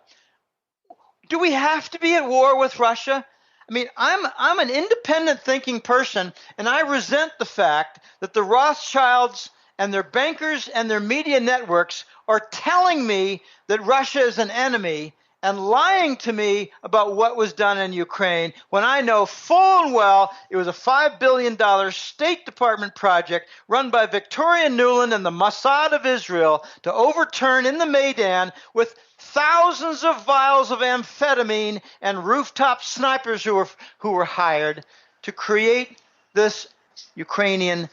Speaker 3: Do we have to be at war with Russia? I mean, I'm an independent thinking person, and I resent the fact that the Rothschilds and their bankers and their media networks are telling me that Russia is an enemy and lying to me about what was done in Ukraine when I know full and well it was a $5 billion State Department project run by Victoria Nuland and the Mossad of Israel to overturn in the Maidan with thousands of vials of amphetamine and rooftop snipers who were hired to create this Ukrainian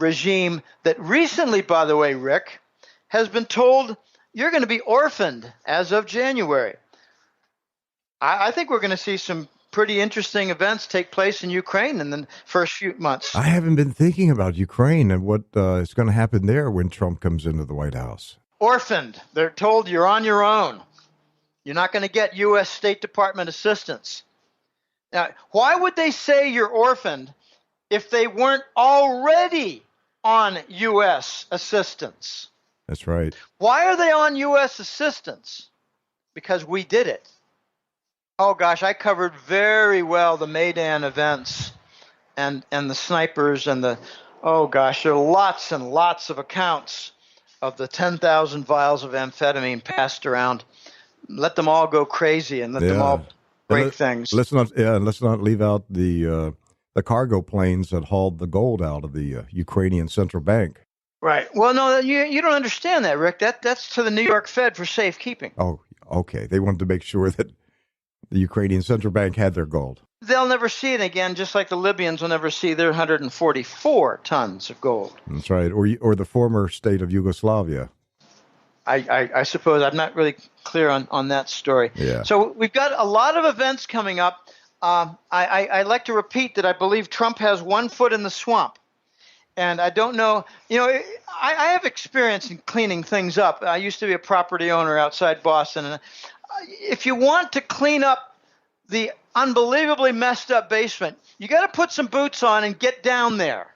Speaker 3: regime that recently, by the way, Rick, has been told you're going to be orphaned as of January. I think we're going to see some pretty interesting events take place in Ukraine in the first few months.
Speaker 2: I haven't been thinking about Ukraine and what is going to happen there when Trump comes into the White House.
Speaker 3: Orphaned. They're told you're on your own. You're not going to get U.S. State Department assistance. Now, why would they say you're orphaned if they weren't already on U.S. assistance?
Speaker 2: That's right.
Speaker 3: Why are they on U.S. assistance? Because we did it. Oh, gosh, I covered very well the Maidan events and the snipers and there are lots and lots of accounts of the 10,000 vials of amphetamine passed around. Let them all go crazy and let them all break things.
Speaker 2: Let's not leave out the cargo planes that hauled the gold out of the Ukrainian central bank.
Speaker 3: Right. Well, no, you don't understand that, Rick. That's to the New York Fed for safekeeping.
Speaker 2: Oh, okay. They wanted to make sure that the Ukrainian central bank had their gold.
Speaker 3: They'll never see it again, just like the Libyans will never see their 144 tons of gold.
Speaker 2: That's right. Or the former state of Yugoslavia.
Speaker 3: I suppose I'm not really clear on that story.
Speaker 2: Yeah.
Speaker 3: So we've got a lot of events coming up. I like to repeat that I believe Trump has one foot in the swamp. And I don't know, I have experience in cleaning things up. I used to be a property owner outside Boston. And if you want to clean up the unbelievably messed up basement, you got to put some boots on and get down there.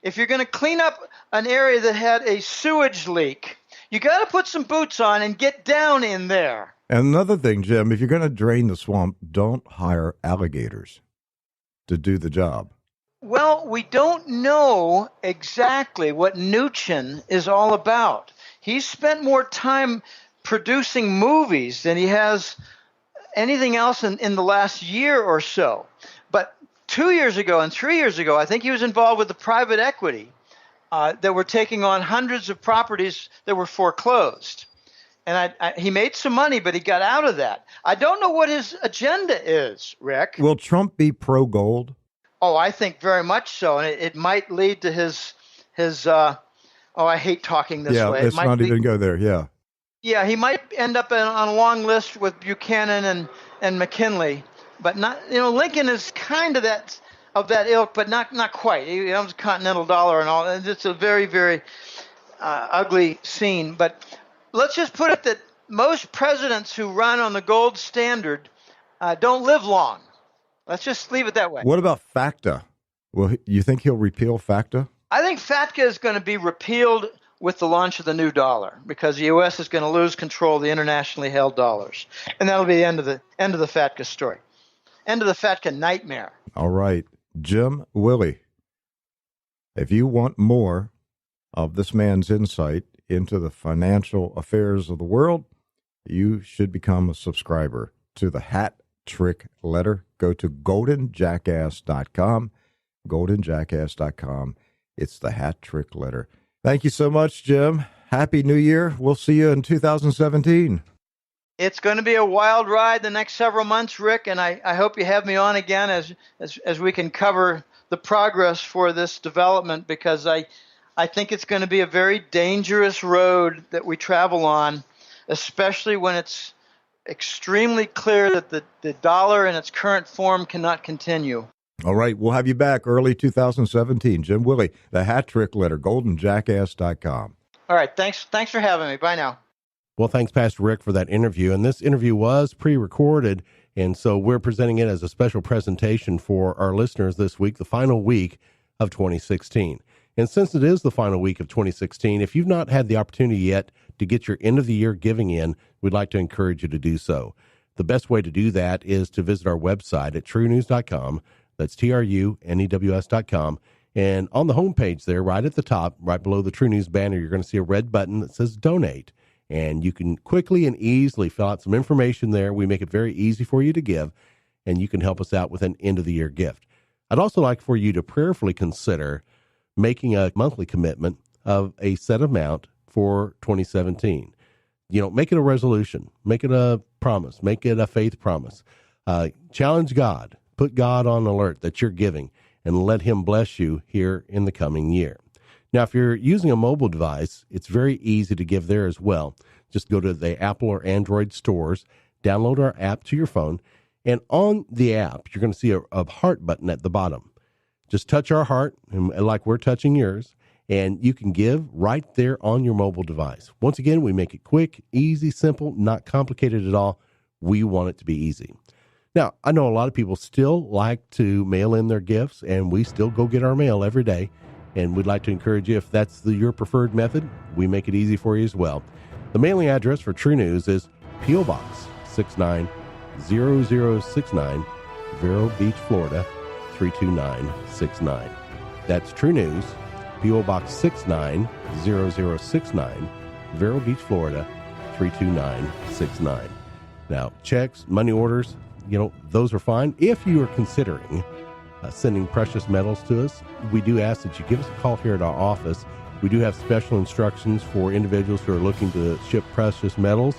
Speaker 3: If you're going to clean up an area that had a sewage leak, you got to put some boots on and get down in there.
Speaker 2: And another thing, Jim, if you're going to drain the swamp, don't hire alligators to do the job.
Speaker 3: Well, we don't know exactly what Mnuchin is all about. He's spent more time producing movies than he has anything else in the last year or so. But 2 years ago and 3 years ago, I think he was involved with the private equity that were taking on hundreds of properties that were foreclosed. And he made some money, but he got out of that. I don't know what his agenda is, Rick.
Speaker 2: Will Trump be pro-gold?
Speaker 3: Oh, I think very much so. And it might lead to his I hate talking this way.
Speaker 2: Yeah, let's not even go there, yeah.
Speaker 3: Yeah, he might end up on a long list with Buchanan and McKinley, but not. Lincoln is kind of that ilk, but not quite. He owns Continental Dollar and all. And it's a very, very ugly scene. But let's just put it that most presidents who run on the gold standard don't live long. Let's just leave it that way.
Speaker 2: What about FACTA? Well, you think he'll repeal FACTA?
Speaker 3: I think FATCA is going to be repealed with the launch of the new dollar because the U.S. is going to lose control of the internationally held dollars. And that'll be the end of the FATCA story. End of the FATCA nightmare.
Speaker 2: All right. Jim, Willie, if you want more of this man's insight into the financial affairs of the world, you should become a subscriber to the Hat Trick Letter. Go to goldenjackass.com, goldenjackass.com. It's the Hat Trick Letter. Thank you so much, Jim. Happy New Year. We'll see you in 2017.
Speaker 3: It's going to be a wild ride the next several months, Rick, and I hope you have me on again as we can cover the progress for this development, because I think it's going to be a very dangerous road that we travel on, especially when it's extremely clear that the dollar in its current form cannot continue.
Speaker 2: All right, we'll have you back early 2017. Jim Willie, the Hat Trick Letter, goldenjackass.com.
Speaker 3: All right, thanks for having me. Bye now.
Speaker 4: Well, thanks, Pastor Rick, for that interview. And this interview was pre-recorded, and so we're presenting it as a special presentation for our listeners this week, the final week of 2016. And since it is the final week of 2016, if you've not had the opportunity yet to get your end-of-the-year giving in, we'd like to encourage you to do so. The best way to do that is to visit our website at truenews.com. That's TRUNEWS.com. And on the homepage there, right at the top, right below the True News banner, you're going to see a red button that says Donate. And you can quickly and easily fill out some information there. We make it very easy for you to give, and you can help us out with an end-of-the-year gift. I'd also like for you to prayerfully consider making a monthly commitment of a set amount for 2017. Make it a resolution, make it a promise, make it a faith promise. Challenge God. Put God on alert that you're giving, and let him bless you here in the coming year. Now, if you're using a mobile device, it's very easy to give there as well. Just go to the Apple or Android stores, download our app to your phone, and on the app, you're going to see a heart button at the bottom. Just touch our heart, and like we're touching yours, and you can give right there on your mobile device. Once again, we make it quick, easy, simple, not complicated at all. We want it to be easy. Now, I know a lot of people still like to mail in their gifts, and we still go get our mail every day. And we'd like to encourage you, if that's your preferred method, we make it easy for you as well. The mailing address for True News is P.O. Box 690069, Vero Beach, Florida 32969. That's True News, P.O. Box 690069, Vero Beach, Florida 32969. Now, checks, money orders, those are fine. If you are considering sending precious metals to us, we do ask that you give us a call here at our office. We do have special instructions for individuals who are looking to ship precious metals.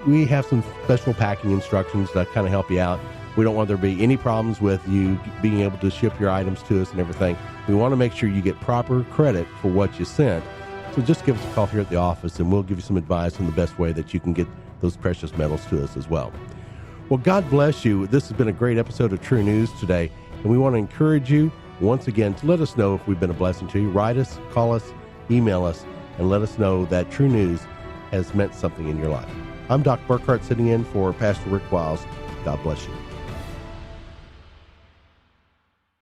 Speaker 4: We have some special packing instructions that kind of help you out. We don't want there to be any problems with you being able to ship your items to us and everything. We want to make sure you get proper credit for what you sent. So just give us a call here at the office, and we'll give you some advice on the best way that you can get those precious metals to us as well. Well, God bless you. This has been a great episode of True News today, and we want to encourage you once again to let us know if we've been a blessing to you. Write us, call us, email us, and let us know that True News has meant something in your life. I'm Doc Burkhart, sitting in for Pastor Rick Wiles. God bless you.